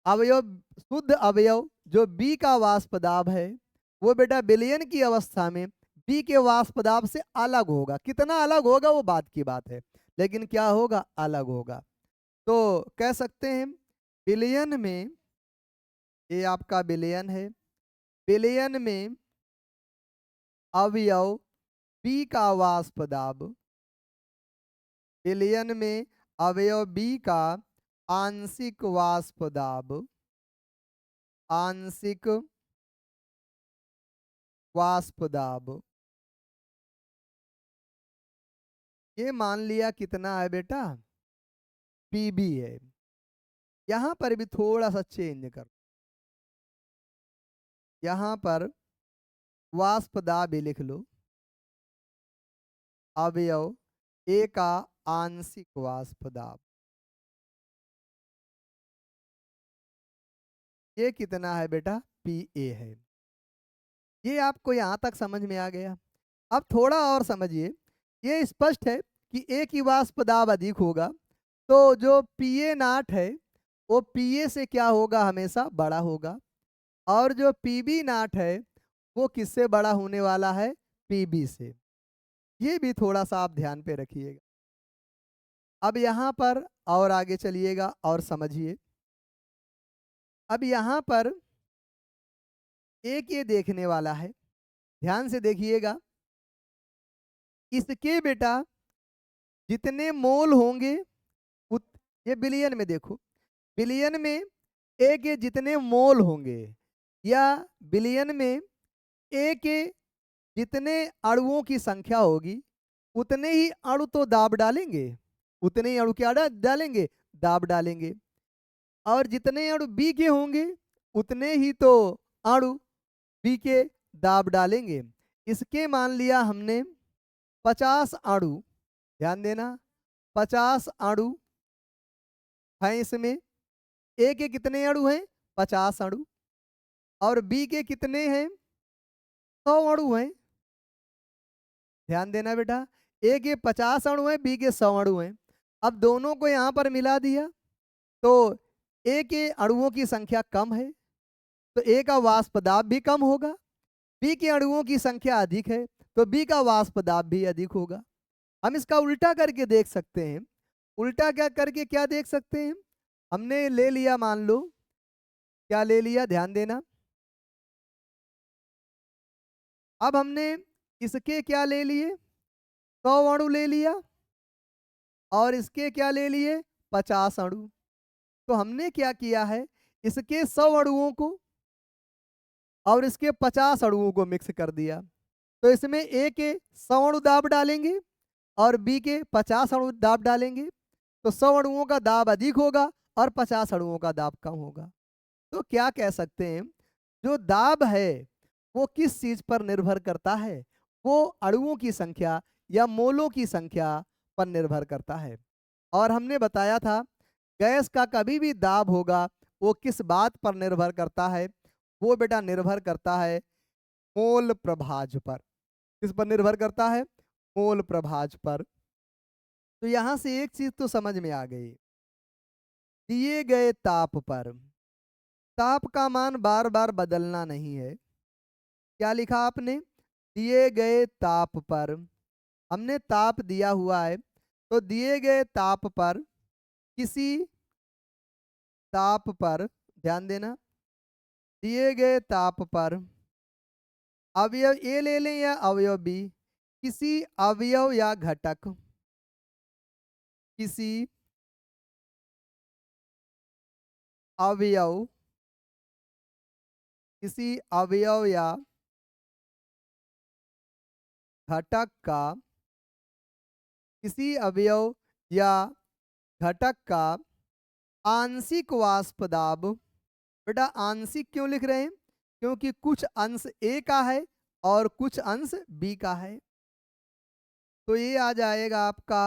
अवयव, शुद्ध अवयव जो बी का वाष्प दाब है, वो बेटा विलयन की अवस्था में बी के वाष्प दाब से अलग होगा। कितना अलग होगा वो बात की बात है, लेकिन क्या होगा, अलग होगा। तो कह सकते हैं विलयन में, ये आपका विलयन है, विलयन में अवयव बी का वाष्प दाब, विलयन में अवयव बी का आंशिक वाष्प दाब, आंशिक वाष्प दाब, ये मान लिया कितना है बेटा, पीबी है। यहां पर भी थोड़ा सा चेंज कर, यहां पर वाष्प दाब भी लिख लो, अवयव ए का आंशिक वाष्प दाब, ये कितना है बेटा, पी ए है। ये आपको यहां तक समझ में आ गया। अब थोड़ा और समझिए, ये स्पष्ट है कि ए की वाष्प दाब अधिक होगा, तो जो पी ए नाट है वो पी ए से क्या होगा, हमेशा बड़ा होगा। और जो पी बी नाट है वो किससे बड़ा होने वाला है, पी बी से। ये भी थोड़ा सा आप ध्यान पे रखिएगा। अब यहाँ पर और आगे चलिएगा और समझिए। अब यहाँ पर एक ये देखने वाला है, ध्यान से देखिएगा। इसके बेटा जितने मोल होंगे उत, ये बिलियन में देखो, बिलियन में ए के जितने मोल होंगे, या बिलियन में ए के जितने अणुओं की संख्या होगी, उतने ही अणु तो दाब डालेंगे, उतने ही अणु क्या डालेंगे, दाब डालेंगे। और जितने अणु बी के होंगे उतने ही तो अणु बी के दाब डालेंगे। इसके मान लिया हमने 50 अणु, ध्यान देना, 50 अणु हैं इसमें। ए के कितने अणु हैं, 50 अणु। और बी के कितने हैं, 100 अणु हैं। ध्यान देना बेटा, ए के 50 अणु हैं, बी के 100 अणु हैं। अब दोनों को यहाँ पर मिला दिया तो ए के अणुओं की संख्या कम है, तो ए का वाष्प दाब भी कम होगा। बी के अणुओं की संख्या अधिक है तो बी का वाष्प दाब भी अधिक होगा। हम इसका उल्टा करके देख सकते हैं। उल्टा क्या करके क्या देख सकते हैं, हमने ले लिया, मान लो क्या ले लिया, ध्यान देना। अब हमने इसके क्या ले लिए, 100 अणु ले लिया, और इसके क्या ले लिए, 50 अणु। तो हमने क्या किया है, इसके 100 अणुओं को और इसके 50 अणुओं को मिक्स कर दिया। तो इसमें ए के 100 अणु दाब डालेंगे और बी के 50 अणु दाब डालेंगे, तो 100 अणुओं का दाब अधिक होगा और 50 अणुओं का दाब कम होगा। तो क्या कह सकते हैं, जो दाब है वो किस चीज पर निर्भर करता है, वो अणुओं की संख्या या मोलों की संख्या पर निर्भर करता है। और हमने बताया था गैस का कभी भी दाब होगा वो किस बात पर निर्भर करता है, वो बेटा निर्भर करता है मोल प्रभाज पर। किस पर निर्भर करता है, मोल प्रभाज पर। तो यहां से एक चीज तो समझ में आ गई, दिए गए ताप पर, ताप का मान बार बार बदलना नहीं है। क्या लिखा आपने, दिए गए ताप पर, हमने ताप दिया हुआ है, तो दिए गए ताप पर, किसी ताप पर, ध्यान देना, दिए गए ताप पर अवयव ए ले लें या अवयव बी, किसी अवयव या घटक, किसी अवयव, किसी अवयव या घटक का, किसी अवयव या घटक का आंशिक वाष्प दाब। बेटा आंशिक क्यों लिख रहे हैं, क्योंकि कुछ अंश ए का है और कुछ अंश बी का है। तो ये आ जाएगा आपका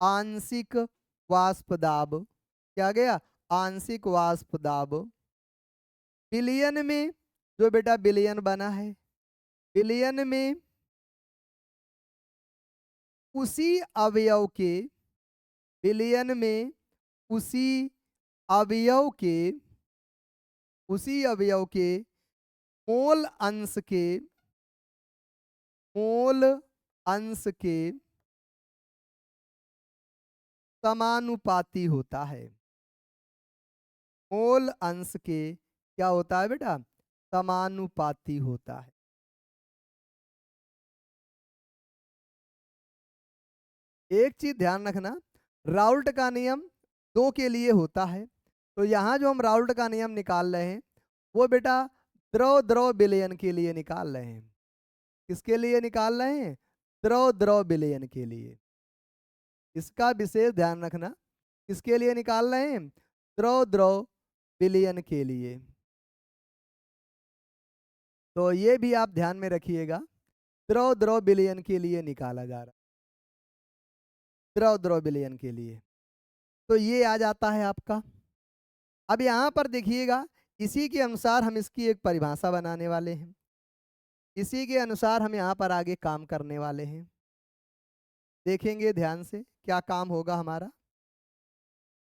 आंशिक वाष्प दाब। क्या गया, आंशिक वाष्प दाब। बिलियन में, जो बेटा बिलियन बना है, बिलियन में उसी अवयव के, बिलियन में उसी अवयव के, उसी अवयव के मोल अंश के, मोल अंश के समानुपाती होता है। मोल अंश के क्या होता है बेटा, समानुपाती होता है। एक चीज ध्यान रखना, राउल्ट का नियम दो के लिए होता है। तो यहाँ जो हम राउल्ट का नियम निकाल रहे हैं वो बेटा द्रव द्रव विलयन के लिए निकाल रहे हैं। किसके लिए निकाल रहे हैं, द्रव द्रव विलयन के लिए। इसका विशेष ध्यान रखना। किसके लिए निकाल रहे हैं? द्रव द्रव विलयन के लिए। तो ये भी आप ध्यान में रखिएगा, द्रव द्रव विलयन के लिए निकाला जा रहा है, द्रव द्रव विलयन के लिए। तो ये आ जाता है आपका। अब यहाँ पर देखिएगा, इसी के अनुसार हम इसकी एक परिभाषा बनाने वाले हैं, इसी के अनुसार हम यहाँ पर आगे काम करने वाले हैं। देखेंगे ध्यान से क्या काम होगा हमारा।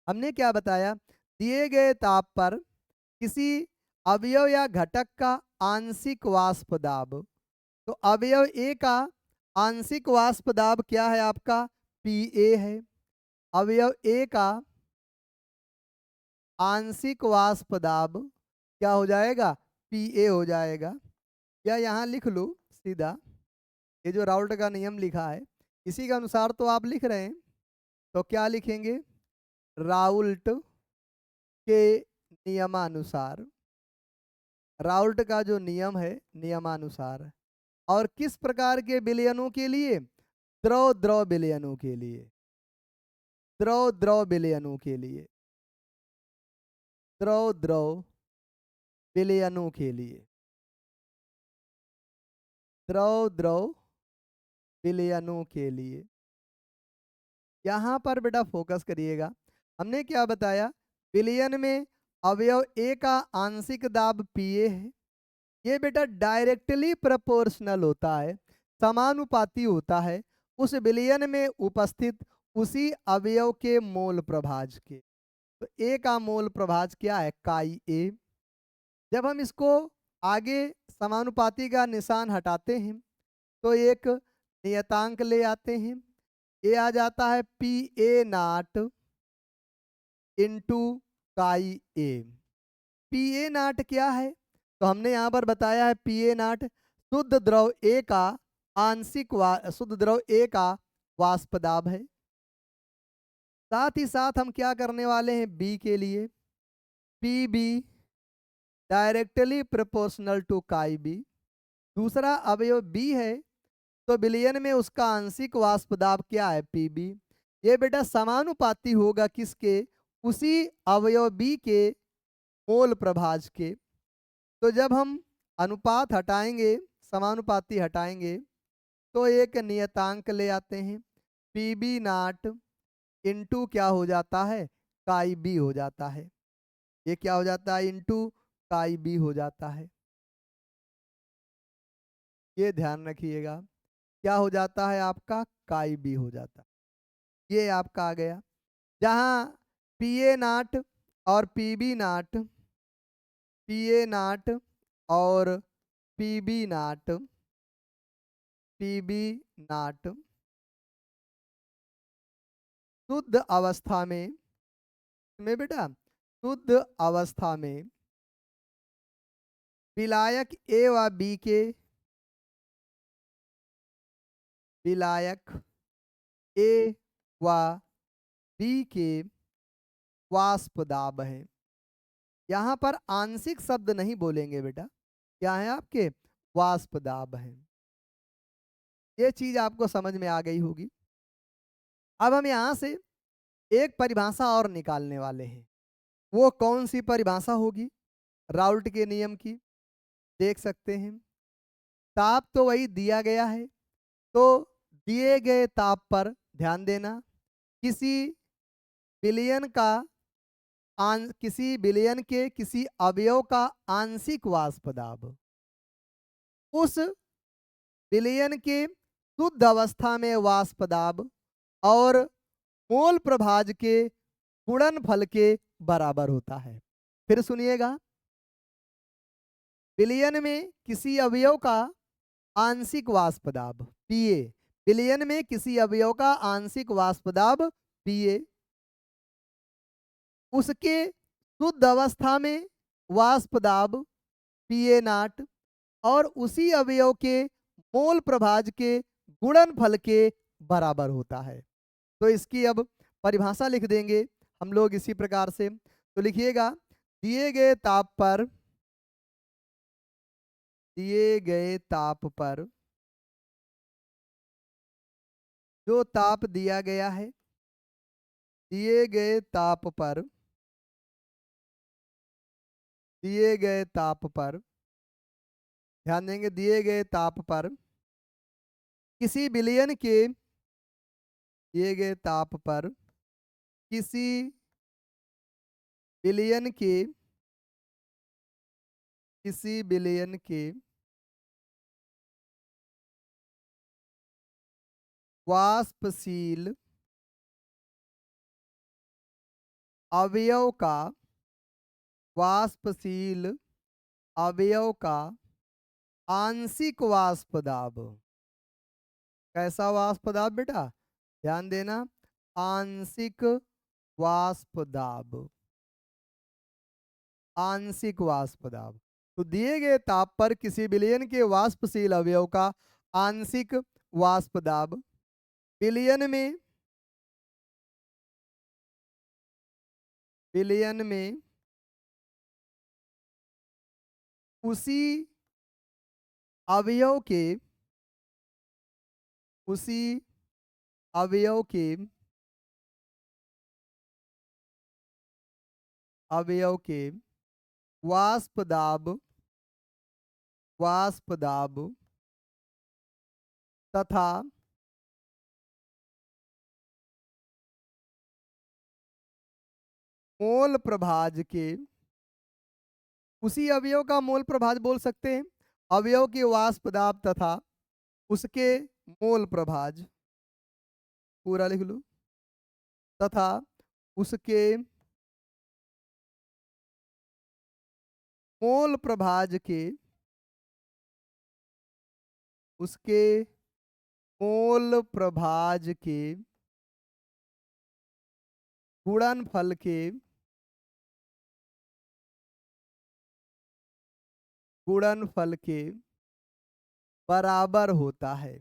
हमने क्या बताया, दिए गए ताप पर किसी अवयव या घटक का आंशिक वाष्प दाब, तो अवयव ए का आंशिक वाष्प दाब क्या है आपका? पीए है। अवयव ए का आंशिक वाष्प दाब क्या हो जाएगा? पीए हो जाएगा। या यहाँ लिख लो सीधा, ये जो राउल्ट का नियम लिखा है इसी के अनुसार तो आप लिख रहे हैं, तो क्या लिखेंगे? राउल्ट के नियमानुसार, राउल्ट का जो नियम है नियमानुसार। और किस प्रकार के विलयनों के लिए? द्रव द्रव विलयनों के लिए, द्रव द्रव विलयनों के लिए, द्रव द्रव विलयनों के लिए, द्रव द्रव विलयनों के लिए। यहाँ पर बेटा फोकस करिएगा। हमने क्या बताया, विलयन में अवयव ए का आंशिक दाब पीए है। ये बेटा डायरेक्टली प्रोपोर्शनल होता है, समानुपाती होता है उस विलयन में उपस्थित उसी अवयव के मोल प्रभाज के। तो ए का मोल प्रभाज क्या है? काई ए। जब हम इसको आगे समानुपाती का निशान हटाते हैं तो एक नियतांक ले आते हैं, ये आ जाता है पी ए नाट इंटू काई ए। पी ए नाट क्या है? तो हमने यहाँ पर बताया है पी ए नाट शुद्ध द्रव ए का शुद्ध द्रव ए का वाष्प दाब है। साथ ही साथ हम क्या करने वाले हैं बी के लिए, P B directly proportional to chi B. दूसरा अवयव बी है तो विलयन में उसका आंशिक वाष्प दाब क्या है? P B. ये बेटा समानुपाती होगा किसके? उसी अवयव बी के मोल प्रभाज के। तो जब हम अनुपात हटाएंगे, समानुपाती हटाएंगे, तो एक नियतांक ले आते हैं, पी बी नाट इंटू क्या हो जाता है? काई बी हो जाता है। ये क्या हो जाता है? इंटू काई बी हो जाता है। ये ध्यान रखिएगा, क्या हो जाता है आपका? काई बी हो जाता है। ये आपका आ गया, जहाँ पी ए नाट और P B naught, P A naught और P B naught, P B naught शुद्ध अवस्था में बेटा शुद्ध अवस्था में विलायक ए व बी के, विलायक ए व बी के वाष्प दाब है। यहाँ पर आंशिक शब्द नहीं बोलेंगे बेटा, क्या है आपके? वाष्प दाब है। ये चीज आपको समझ में आ गई होगी। अब हम यहाँ से एक परिभाषा और निकालने वाले हैं। वो कौन सी परिभाषा होगी? राउल्ट के नियम की। देख सकते हैं, ताप तो वही दिया गया है, तो दिए गए ताप पर ध्यान देना, किसी विलयन का किसी विलयन के किसी अवयव का आंशिक वाष्प दाब उस विलयन के शुद्ध अवस्था में वाष्प दाब और मोल प्रभाज के गुणनफल के बराबर होता है। फिर सुनिएगा, विलयन में किसी अवयव का आंशिक वाष्प दाब पीए, विलयन में किसी अवयव का आंशिक वाष्प दाब पीए, उसके शुद्ध अवस्था में वाष्प दाब पीए नाट और उसी अवयव के मोल प्रभाज के गुणनफल के बराबर होता है। तो इसकी अब परिभाषा लिख देंगे हम लोग इसी प्रकार से। तो लिखिएगा, दिए गए ताप पर, दिए गए ताप पर जो ताप दिया गया है दिए गए ताप पर, दिए गए ताप पर, ध्यान देंगे, दिए गए ताप पर किसी विलयन के, दिए गए ताप पर किसी विलयन के, किसी विलयन के वाष्पशील अवयव का, वाष्पशील अवयव का आंशिक वाष्प दाब, कैसा वाष्प दाब बेटा, ध्यान देना, आंशिक वाष्प दाब, आंशिक वाष्प दाब। तो दिए गए ताप पर किसी विलयन के वाष्पशील अवयव का आंशिक वाष्प दाब, विलयन में, विलयन में उसी अवयव के, उसी अवयव के, अवयव के वाष्प दाब, वाष्प दाब तथा मोल प्रभाज के, उसी अवयव का मोल प्रभाज बोल सकते हैं, अवयव के वाष्प दाब तथा उसके मोल प्रभाज, पूरा लिख लो, तथा उसके मोल प्रभाज के, उसके मोल प्रभाज के गुणनफल के, गुणनफल के बराबर होता है,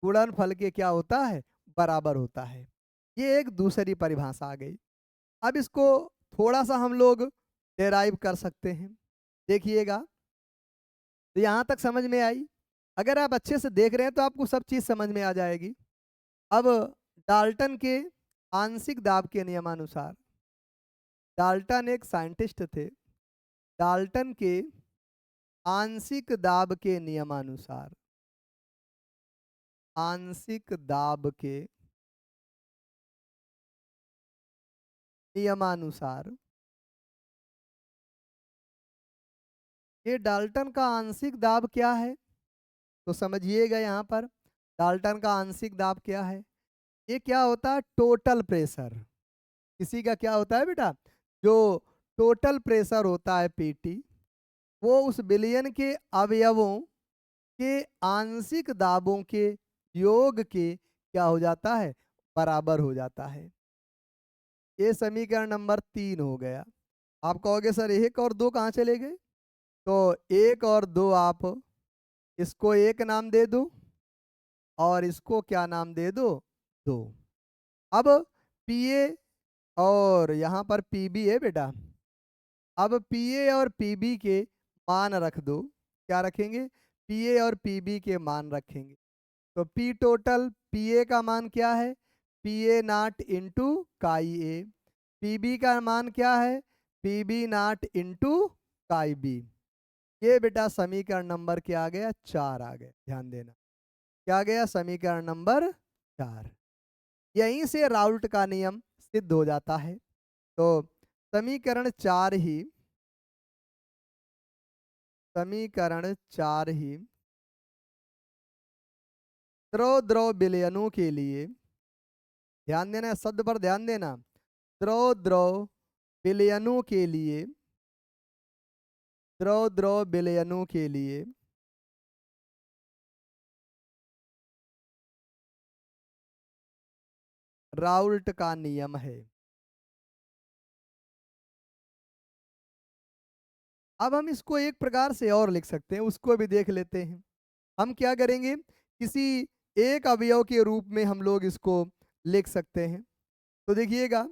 गुणनफल के क्या होता है, बराबर होता है। ये एक दूसरी परिभाषा आ गई। अब इसको थोड़ा सा हम लोग डेराइव कर सकते हैं, देखिएगा। तो यहाँ तक समझ में आई। अगर आप अच्छे से देख रहे हैं तो आपको सब चीज़ समझ में आ जाएगी। अब डाल्टन के आंशिक दाब के नियमानुसार, डाल्टन एक साइंटिस्ट थे, डाल्टन के आंशिक दाब के नियमानुसार, आंशिक दाब के नियमानुसार, ये डाल्टन का आंशिक दाब क्या है, तो समझिएगा यहाँ पर डाल्टन का आंशिक दाब क्या है। ये क्या होता है, टोटल प्रेशर। किसी का क्या होता है बेटा, जो टोटल प्रेशर होता है पीटी, वो उस विलयन के अवयवों के आंशिक दाबों के योग के क्या हो जाता है, बराबर हो जाता है। ये समीकरण नंबर 3 हो गया। आप कहोगे सर एक और दो कहाँ चले गए, तो एक और दो आप इसको एक नाम दे दो और इसको क्या नाम दे दो, दो। अब पीए और यहाँ पर पीबी है बेटा, अब पीए और पीबी के मान रख दो, क्या रखेंगे, पीए और पीबी के मान रखेंगे। तो पी टोटल, पीए का मान क्या है, पीए नाट इंटू काई ए, पीबी का मान क्या है, पीबी नाट इंटू काई बी। ये बेटा समीकरण नंबर क्या आ गया, 4 आ गया, ध्यान देना, क्या गया, समीकरण नंबर 4। यहीं से राउल्ट का नियम सिद्ध हो जाता है। तो समीकरण 4 ही, समीकरण 4 ही द्रव द्रव विलयनों के लिए, ध्यान देना शब्द पर, ध्यान देना, द्रव द्रव विलयनों के लिए, द्रव द्रव विलयनों के लिए राउल्ट का नियम है। अब हम इसको एक प्रकार से और लिख सकते हैं, उसको भी देख लेते हैं। हम क्या करेंगे, किसी एक अवयव के रूप में हम लोग इसको लिख सकते हैं। तो देखिएगा,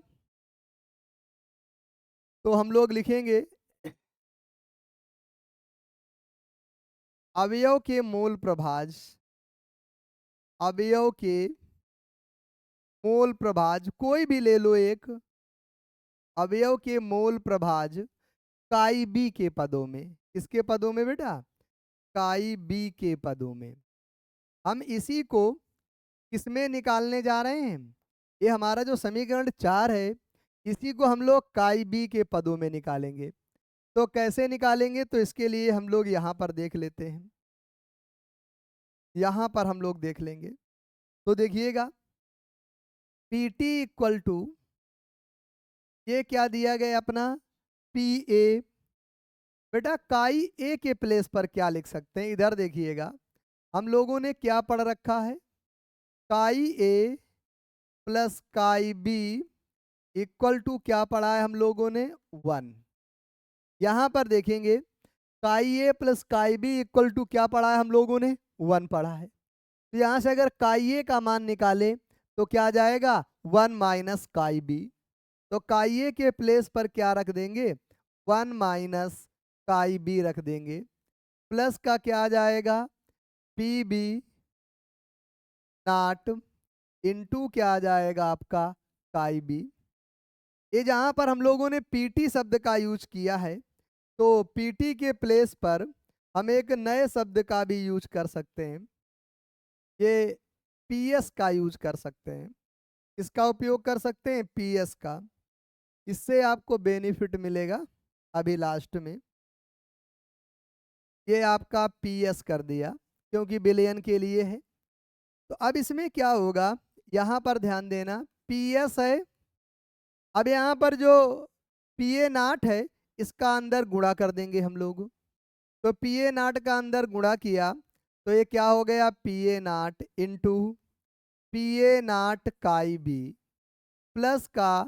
तो हम लोग लिखेंगे अवयव के मूल प्रभाज, अवयव के मोल प्रभाज, कोई भी ले लो एक अवयव के मोल प्रभाज काई बी के पदों में। किसके पदों में बेटा? काई बी के पदों में। हम इसी को किसमें निकालने जा रहे हैं? ये हमारा जो समीकरण 4 है, इसी को हम लोग काई बी के पदों में निकालेंगे। तो कैसे निकालेंगे? तो इसके लिए हम लोग यहाँ पर देख लेते हैं। यहाँ पर हम लोग देख लेंगे। तो देखिएगा, पी टी इक्वल टू, ये क्या दिया गया अपना? P A. बेटा काई ए के प्लेस पर क्या लिख सकते हैं? इधर देखिएगा, हम लोगों ने क्या पढ़ रखा है? Chi A plus chi B equal to क्या पढ़ा है हम लोगों ने? 1। यहाँ पर देखेंगे, chi A plus chi B equal to क्या पढ़ा है हम लोगों ने? 1 पढ़ा है। तो यहाँ से अगर काई ए का मान निकाले तो क्या आ जाएगा? 1 माइनस काई बी। तो काई ए के प्लेस पर क्या रख देंगे? 1 माइनस काई बी रख देंगे। प्लस का क्या आ जाएगा? पी बी नाट इंटू क्या आ जाएगा आपका? काई बी। ये जहाँ पर हम लोगों ने पीटी शब्द का यूज किया है, तो पीटी के प्लेस पर हम एक नए शब्द का भी यूज कर सकते हैं। ये पीएस का यूज कर सकते हैं। इसका उपयोग कर सकते हैं पीएस का। इससे आपको बेनिफिट मिलेगा। अभी लास्ट में ये आपका पीएस कर दिया क्योंकि बिलियन के लिए है। तो अब इसमें क्या होगा, यहाँ पर ध्यान देना, पीएस है। अब यहाँ पर जो पीए नाट है, इसका अंदर गुणा कर देंगे हम लोग। तो पीए नाट का अंदर गुणा किया तो ये क्या हो गया? पीए नाट इंटू पीए नाट काई बी प्लस का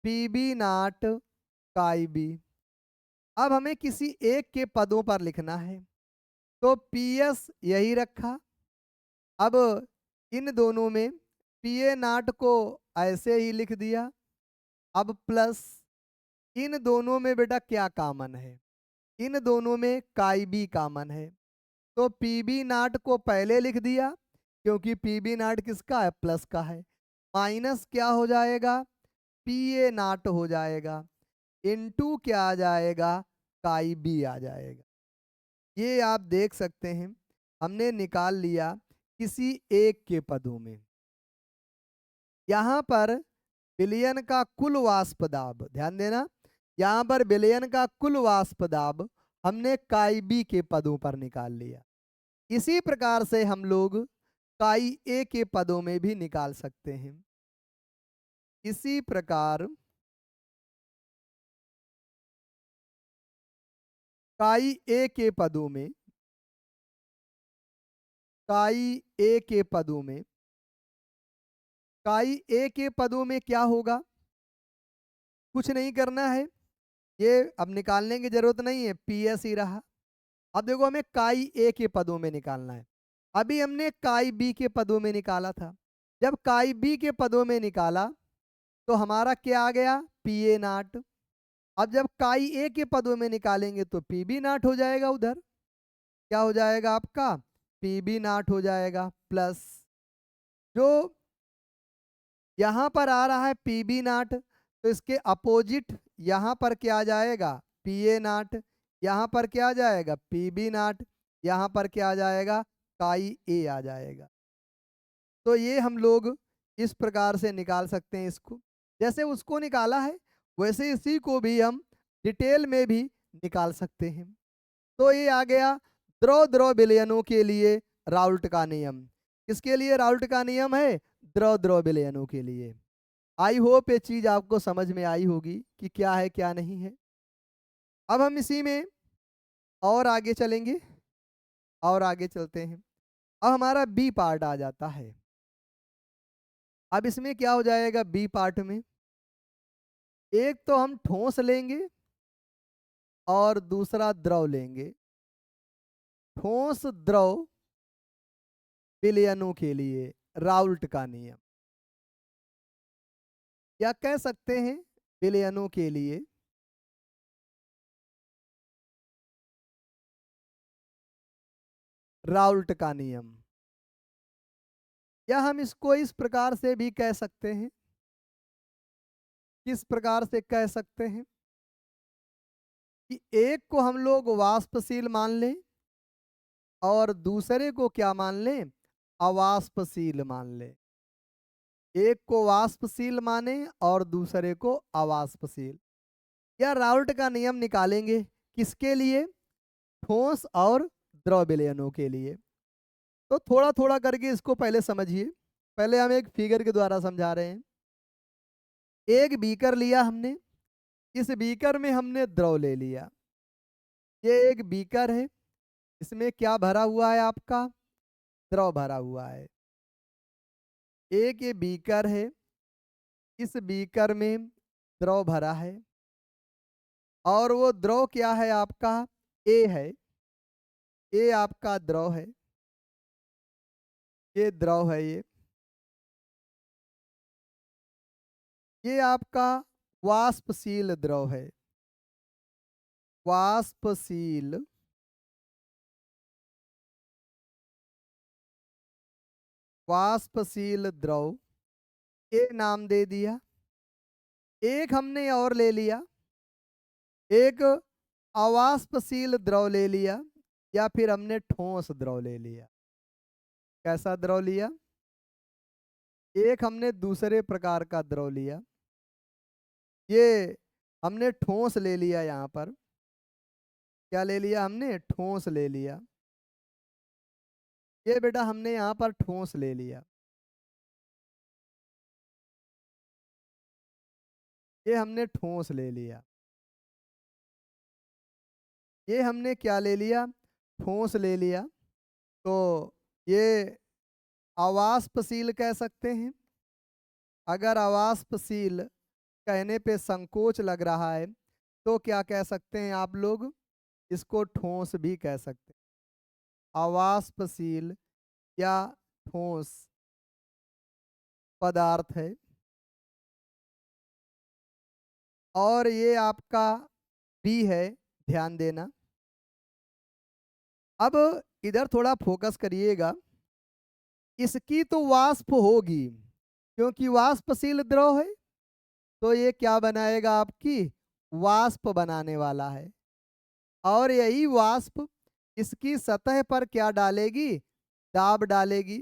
पीबी नाट काई बी। अब हमें किसी एक के पदों पर लिखना है, तो पीएस यही रखा। अब इन दोनों में पीए नाट को ऐसे ही लिख दिया। अब प्लस इन दोनों में बेटा क्या कॉमन है? इन दोनों में काई बी कॉमन है। तो पीबी नाट को पहले लिख दिया क्योंकि पीबी नाट किसका है? प्लस का है। माइनस क्या हो जाएगा? पीए नाट हो जाएगा। इनटू क्या आ जाएगा? काई बी आ जाएगा। ये आप देख सकते हैं, हमने निकाल लिया किसी एक के पदों में। यहाँ पर विलयन का कुल वाष्प दाब, ध्यान देना, यहाँ पर विलयन का कुल वाष्प दाब हमने काई बी के पदों पर निकाल लिया। इसी प्रकार से हम लोग काई ए के पदों में भी निकाल सकते हैं। इसी प्रकार काई ए के पदों में, काई ए के पदों में, काई ए के पदों में क्या होगा? कुछ नहीं करना है, ये अब निकालने की जरूरत नहीं है, पीएस ही रहा। अब देखो हमें काई ए के पदों में निकालना है। अभी हमने काई बी के पदों में निकाला था। जब काई बी के पदों में निकाला तो हमारा क्या आ गया? P A naught. अब जब काई ए के पदों में निकालेंगे तो पी बी नाट हो जाएगा। उधर क्या हो जाएगा आपका? पी बी नाट हो जाएगा। प्लस जो यहाँ पर आ रहा है पी बी नाट, तो इसके अपोजिट यहाँ पर क्या आ जाएगा? पी ए नाट। यहाँ पर क्या आ जाएगा? पी बी नाट। यहाँ पर क्या आ जाएगा? काई ए आ जाएगा। तो ये हम लोग इस प्रकार से निकाल सकते हैं इसको। जैसे उसको निकाला है वैसे इसी को भी हम डिटेल में भी निकाल सकते हैं। तो ये आ गया द्रव द्रव विलयनों के लिए राउल्ट का नियम। किसके लिए राउल्ट का नियम है? द्रव द्रव विलयनों के लिए। आई होप ये चीज आपको समझ में आई होगी कि क्या है क्या नहीं है। अब हम इसी में और आगे चलेंगे, और आगे चलते हैं। अब हमारा बी पार्ट आ जाता है। अब इसमें क्या हो जाएगा? बी पार्ट में एक तो हम ठोस लेंगे और दूसरा द्रव लेंगे। ठोस द्रव विलयनों के लिए राउल्ट का नियम, या कह सकते हैं विलयनों के लिए राउल्ट का नियम। या हम इसको इस प्रकार से भी कह सकते हैं। किस प्रकार से कह सकते हैं कि एक को हम लोग वाष्पशील मान लें और दूसरे को क्या मान लें, अवाष्पशील मान लें। एक को वाष्पशील माने और दूसरे को अवाष्पशील। या राउल्ट का नियम निकालेंगे किसके लिए, ठोस और द्रव विलयनों के लिए। तो थोड़ा थोड़ा करके इसको पहले समझिए। पहले हम एक फिगर के द्वारा समझा रहे हैं। एक बीकर लिया हमने, इस बीकर में हमने द्रव ले लिया। ये एक बीकर है, इसमें क्या भरा हुआ है आपका, द्रव भरा हुआ है। एक ये बीकर है, इस बीकर में द्रव भरा है और वो द्रव क्या है आपका, ए है। ए आपका द्रव है, ये द्रव है। ये आपका वाष्पशील द्रव है। वाष्पशील वाष्पशील द्रव, ए नाम दे दिया। एक हमने और ले लिया, एक अवाष्पशील द्रव ले लिया या फिर हमने ठोस द्रव ले लिया। कैसा द्रव लिया, एक हमने दूसरे प्रकार का द्रव लिया। ये हमने ठोस ले लिया, यहाँ पर क्या ले लिया हमने, ठोस ले लिया। ये बेटा हमने यहाँ पर ठोस ले लिया। ये हमने ठोस ले लिया। ये हमने क्या ले लिया, ठोस ले लिया। तो ये अवाष्पशील कह सकते हैं। अगर अवाष्पशील कहने पे संकोच लग रहा है तो क्या कह सकते हैं आप लोग, इसको ठोस भी कह सकते हैं। अवाष्पशील या ठोस पदार्थ है। और ये आपका बी है, ध्यान देना। अब इधर थोड़ा फोकस करिएगा। इसकी तो वाष्प होगी क्योंकि वाष्पशील द्रव है, तो ये क्या बनाएगा, आपकी वाष्प बनाने वाला है। और यही वाष्प इसकी सतह पर क्या डालेगी, दाब डालेगी।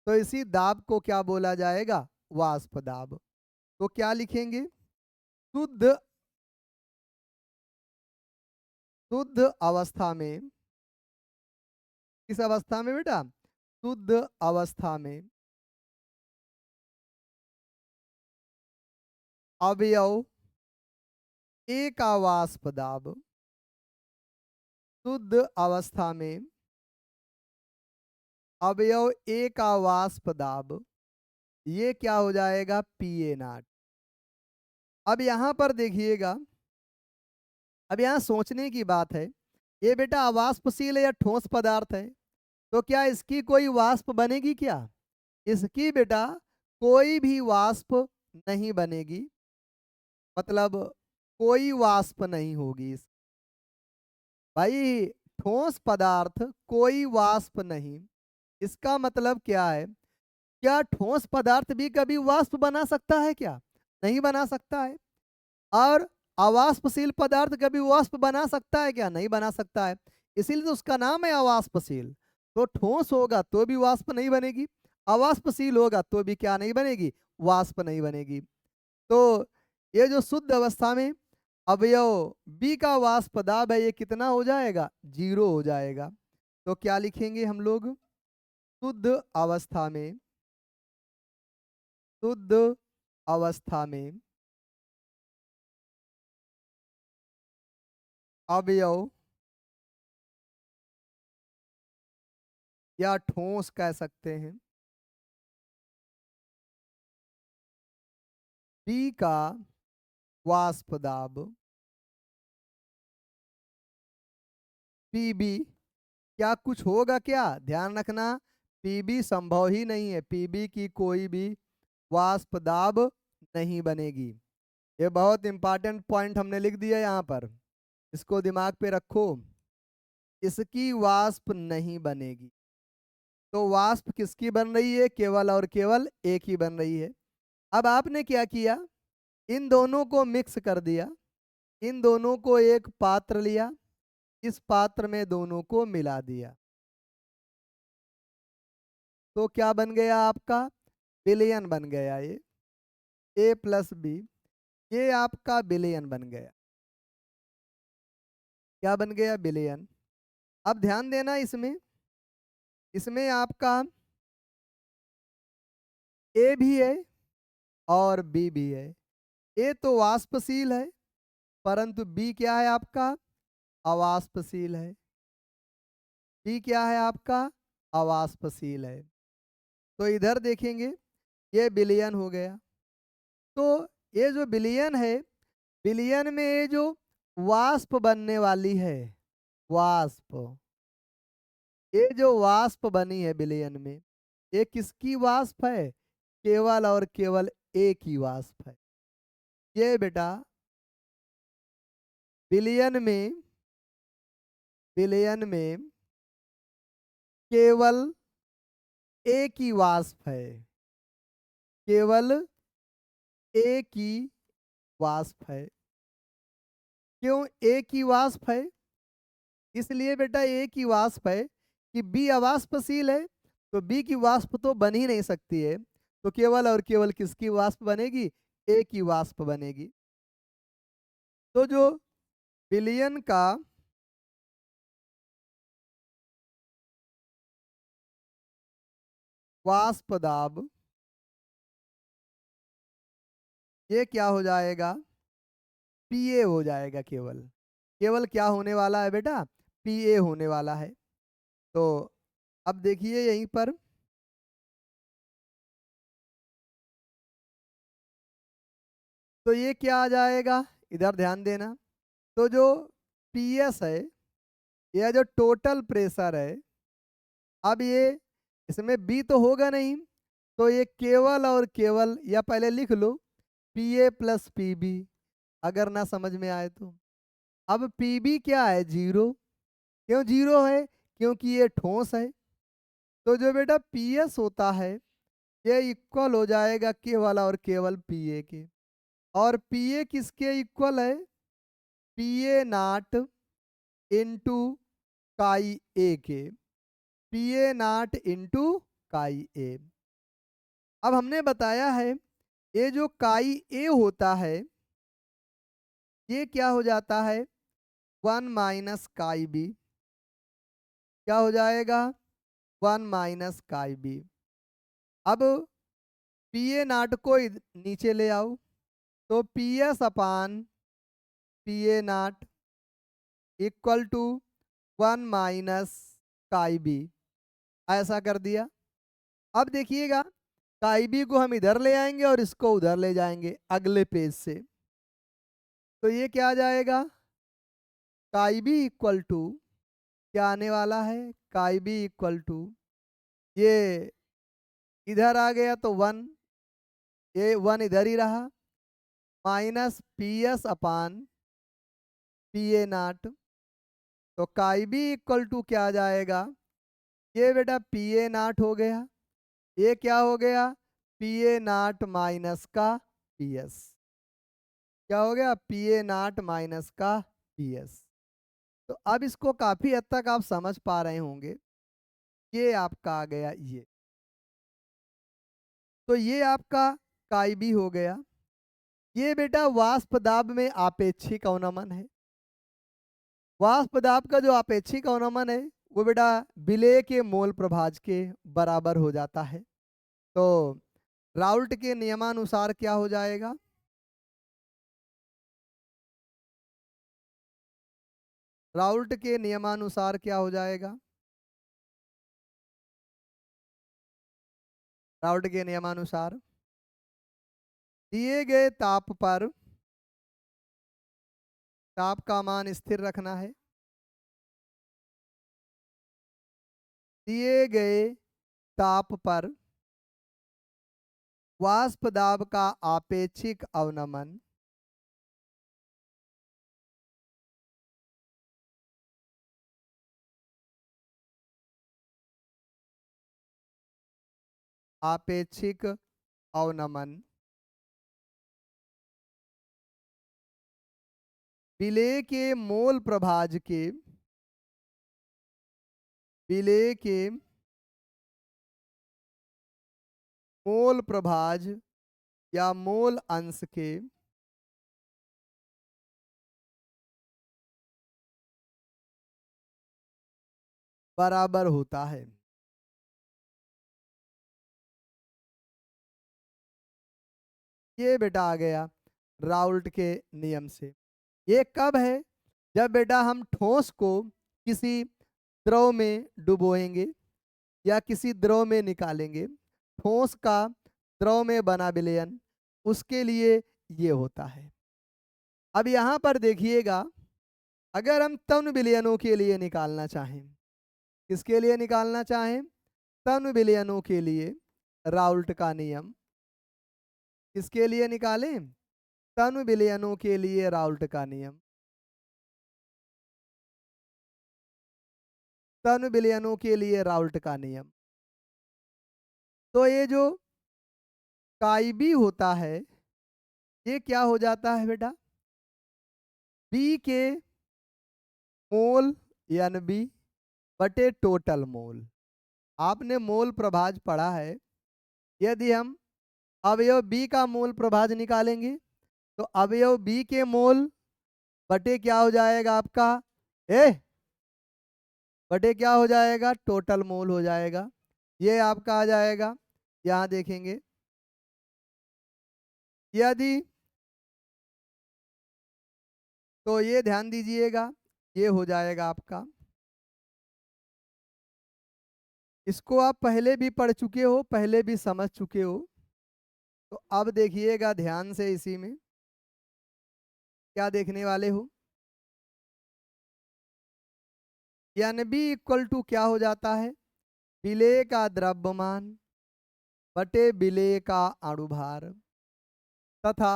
तो इसी दाब को क्या बोला जाएगा, वाष्प दाब। तो क्या लिखेंगे, शुद्ध शुद्ध अवस्था में, किस अवस्था में बेटा, शुद्ध अवस्था में अवयव ए का वाष्प दाब, शुद्ध अवस्था में अवयव ए का वाष्प दाब, ये क्या हो जाएगा, PA0। अब यहाँ पर देखिएगा, अब यहाँ सोचने की बात है। ये बेटा अवाष्पशील या ठोस पदार्थ है, तो क्या इसकी कोई वाष्प बनेगी क्या, इसकी बेटा कोई भी वाष्प नहीं बनेगी। मतलब कोई वाष्प नहीं होगी इस, भाई ठोस पदार्थ कोई वाष्प नहीं, इसका मतलब क्या है, क्या ठोस पदार्थ भी कभी वाष्प बना सकता है क्या, नहीं बना सकता है। और अवाष्पशील पदार्थ कभी वाष्प बना सकता है क्या, नहीं बना सकता है। इसीलिए तो उसका नाम है अवाष्पशील। तो ठोस होगा तो भी वाष्प नहीं बनेगी, अवाष्पशील होगा तो भी क्या नहीं बनेगी, वाष्प नहीं बनेगी। तो ये जो शुद्ध अवस्था में अवयव बी का वाष्प दाब है, ये कितना हो जाएगा, 0 हो जाएगा। तो क्या लिखेंगे हम लोग, शुद्ध अवस्था में, शुद्ध अवस्था में अवयव या ठोस कह सकते हैं, बी का वाष्प दाब PB, क्या कुछ होगा क्या, ध्यान रखना, PB संभव ही नहीं है, PB की कोई भी वाष्प दाब नहीं बनेगी। ये बहुत इंपॉर्टेंट पॉइंट हमने लिख दिया यहाँ पर, इसको दिमाग पे रखो, इसकी वाष्प नहीं बनेगी। तो वाष्प किसकी बन रही है? केवल और केवल एक ही बन रही है। अब आपने क्या किया, इन दोनों को मिक्स कर दिया, इन दोनों को एक पात्र लिया, इस पात्र में दोनों को मिला दिया, तो क्या बन गया आपका? विलयन बन गया। ये A प्लस बी, ये आपका विलयन बन गया। क्या बन गया? विलयन। अब ध्यान देना, इसमें इसमें आपका ए भी है और बी भी है। ए तो वाष्पशील है, परंतु बी क्या है आपका? अवाष्पशील है। बी क्या है आपका? अवाष्पशील है। तो इधर देखेंगे, ये विलयन हो गया। तो ये जो विलयन है, विलयन में ये जो वाष्प बनने वाली है, वाष्प, ये जो वाष्प बनी है विलयन में, ये किसकी वाष्प है? केवल और केवल एक ही वाष्प है। ये बेटा विलयन में केवल एक ही वाष्प है, केवल एक ही वाष्प है। क्यों एक ही वाष्प है? इसलिए बेटा एक ही वाष्प है कि बी अवाष्पशील है, तो बी की वाष्प तो बन ही नहीं सकती है, तो केवल और केवल किसकी वाष्प बनेगी? एक ही वाष्प बनेगी। तो जो विलयन का वाष्प दाब, ये क्या हो जाएगा? पीए हो जाएगा। केवल केवल क्या होने वाला है बेटा? पीए होने वाला है। तो अब देखिए यहीं पर, तो ये क्या आ जाएगा? इधर ध्यान देना। तो जो पीएस है, यह जो टोटल प्रेशर है, अब ये इसमें बी तो होगा नहीं, तो ये केवल और केवल, या पहले लिख लो पीए प्लस पीबी, अगर ना समझ में आए तो। अब पीबी क्या है? जीरो। क्यों जीरो है? क्योंकि ये ठोस है। तो जो बेटा पीएस होता है, ये इक्वल हो जाएगा केवल और केवल पीए के। और पीए किसके इक्वल है? पीए नाट इंटू काई ए के। पीए नाट इंटू काई ए। अब हमने बताया है, ये जो काई ए होता है, ये क्या हो जाता है? 1 - काई बी। क्या हो जाएगा? 1 - काई बी। अब पीए नाट को नीचे ले आओ, तो PS upon PA not equal to 1 - काई बी, ऐसा कर दिया। अब देखिएगा, काई बी को हम इधर ले आएंगे और इसको उधर ले जाएंगे अगले पेज से, तो ये क्या आ जाएगा? काई बी इक्वल टू क्या आने वाला है? काई बी इक्वल टू, ये इधर आ गया तो 1, ये 1 इधर ही रहा, minus P S upon P A naught. तो काई बी इक्वल टू क्या आ जाएगा? ये बेटा पी ए नाट हो गया, ये क्या हो गया? पी ए नाट माइनस का पी एस। क्या हो गया? पी ए नाट माइनस का पी एस। तो अब इसको काफी हद तक आप समझ पा रहे होंगे। ये आपका आ गया ये, तो ये आपका काई बी हो गया। ये बेटा वाष्प दाब में आपेक्षिक अवनमन है। वाष्प दाब का जो आपेक्षिक अवनमन है, वो बेटा विलेय के मोल प्रभाज के बराबर हो जाता है। तो राउल्ट के नियमानुसार क्या हो जाएगा? राउल्ट के नियमानुसार क्या हो जाएगा? राउल्ट के नियमानुसार दिए गए ताप पर, ताप का मान स्थिर रखना है, दिए गए ताप पर वाष्प दाब का आपेक्षिक अवनमन आपेक्षिक अवनमन। विलेय के मोल प्रभाज के विलेय के मोल प्रभाज या मोल अंश के बराबर होता है। ये बेटा आ गया राउल्ट के नियम से। ये कब है? जब बेटा हम ठोस को किसी द्रव में डुबोएंगे या किसी द्रव में निकालेंगे, ठोस का द्रव में बना विलयन, उसके लिए ये होता है। अब यहाँ पर देखिएगा, अगर हम तन विलयनों के लिए निकालना चाहें, किसके लिए निकालना चाहें? तन विलयनों के लिए राउल्ट का नियम। किसके लिए निकालें? तन विलयनों के लिए राउल्ट का नियम। तन विलयनों के लिए राउल्ट का नियम। तो ये जो काई होता है, ये क्या हो जाता है बेटा? बी के मोल यानी बी बटे टोटल मोल। आपने मोल प्रभाज पढ़ा है। यदि हम अवयव बी का मोल प्रभाज निकालेंगे तो अवयव बी के मोल बटे क्या हो जाएगा आपका? बटे क्या हो जाएगा? टोटल मोल हो जाएगा। ये आपका आ जाएगा। यहां देखेंगे, यदि तो ये ध्यान दीजिएगा, ये हो जाएगा आपका। इसको आप पहले भी पढ़ चुके हो, पहले भी समझ चुके हो। तो अब देखिएगा ध्यान से, इसी में क्या देखने वाले हो? यानी बी इक्वल टू क्या हो जाता है? विलेय का द्रव्यमान बटे विलेय का अणुभार, तथा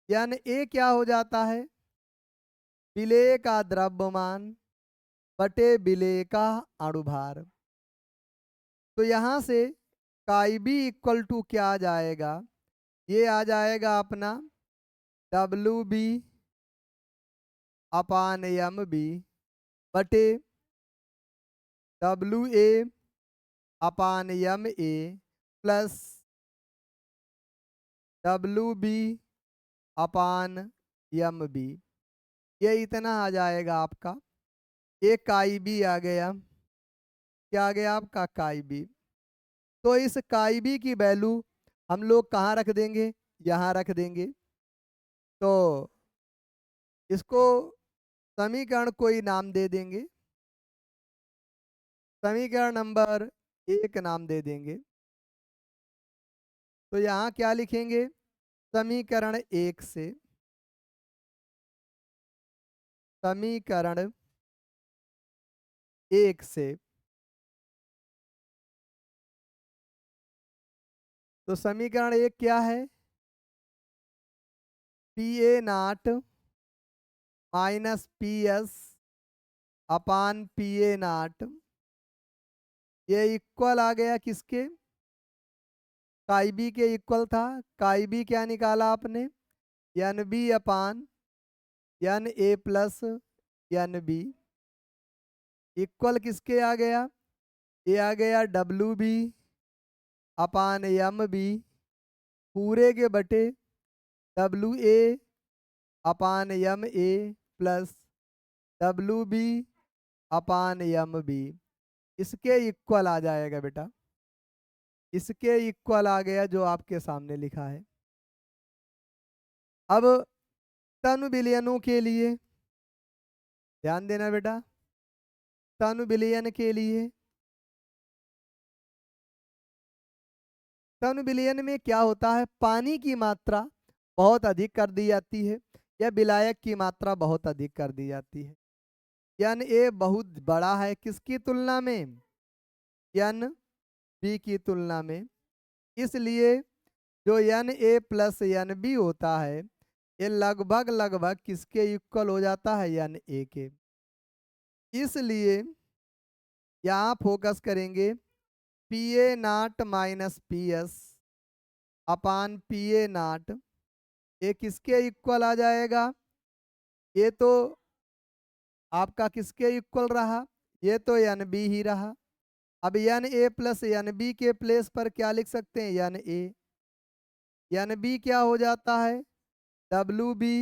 यानी ए क्या हो जाता है? विलेय का द्रव्यमान बटे विलेय का अणुभार। तो यहाँ से काई बी इक्वल टू क्या आ जाएगा? ये आ जाएगा अपना W B upon M B बटे W A upon M A plus W B upon M B. ये इतना आ जाएगा आपका। एक काई बी आ गया। क्या आ गया आपका? काई बी। तो इस काई बी की वैल्यू हम लोग कहाँ रख देंगे? यहाँ रख देंगे। तो इसको समीकरण कोई नाम दे देंगे। समीकरण नंबर 1 नाम दे देंगे। तो यहाँ क्या लिखेंगे? समीकरण 1 से, समीकरण 1 से, तो समीकरण 1 क्या है? P A naught minus P S upon P A naught, ये इक्वल आ गया किसके? काई बी के इक्वल था। काई बी क्या निकाला आपने? N B upon N A plus N B equal किसके आ गया? ये आ गया W B upon M B पूरे के बटे W A upon M A plus W B upon M B. इसके इक्वल आ जाएगा बेटा। इसके इक्वल आ गया जो आपके सामने लिखा है। अब तन विलयनों के लिए ध्यान देना बेटा। तन विलयन के लिए, तन विलयन में क्या होता है? पानी की मात्रा बहुत अधिक कर दी जाती है या विलायक की मात्रा बहुत अधिक कर दी जाती है। एन ए बहुत बड़ा है किसकी तुलना में? एन बी की तुलना में। इसलिए जो N A plus N B होता है, ये लगभग लगभग किसके इक्वल हो जाता है? एन ए के। इसलिए यहाँ फोकस करेंगे P A naught minus P S upon P A naught, ये किसके इक्वल आ जाएगा? ये तो आपका किसके इक्वल रहा? ये तो एन बी ही रहा। अब N A plus N B के प्लेस पर क्या लिख सकते हैं? N A. एन बी क्या हो जाता है? W B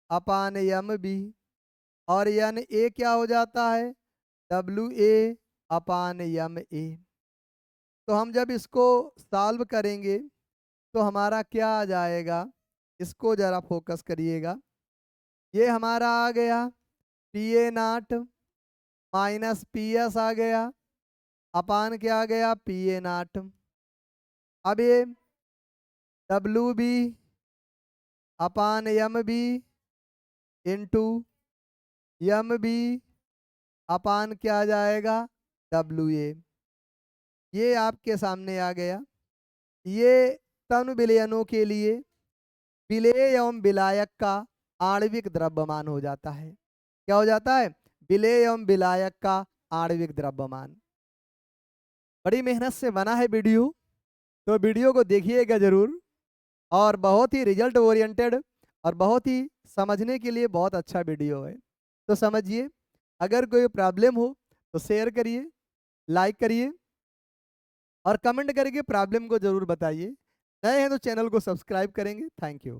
upon M B. और एन ए क्या हो जाता है? W A upon M A. तो हम जब इसको सॉल्व करेंगे तो हमारा क्या आ जाएगा? इसको जरा फोकस करिएगा। ये हमारा आ गया P A naught minus P S आ गया अपान क्या आ गया? P A naught. अब ये W B upon M B into M B upon क्या आ जाएगा? W A. ये आपके सामने आ गया। ये तनु विलयनों के लिए विलेय एवं विलायक का आणविक द्रव्यमान हो जाता है। क्या हो जाता है? विलेय एवं विलायक का आणविक द्रव्यमान। बड़ी मेहनत से बना है वीडियो, तो वीडियो को देखिएगा जरूर। और बहुत ही रिजल्ट ओरिएंटेड और बहुत ही समझने के लिए बहुत अच्छा वीडियो है। तो समझिए, अगर कोई प्रॉब्लम हो तो शेयर करिए, लाइक करिए और कमेंट करके प्रॉब्लम को जरूर बताइए। नए हैं तो चैनल को सब्सक्राइब करेंगे। Thank you.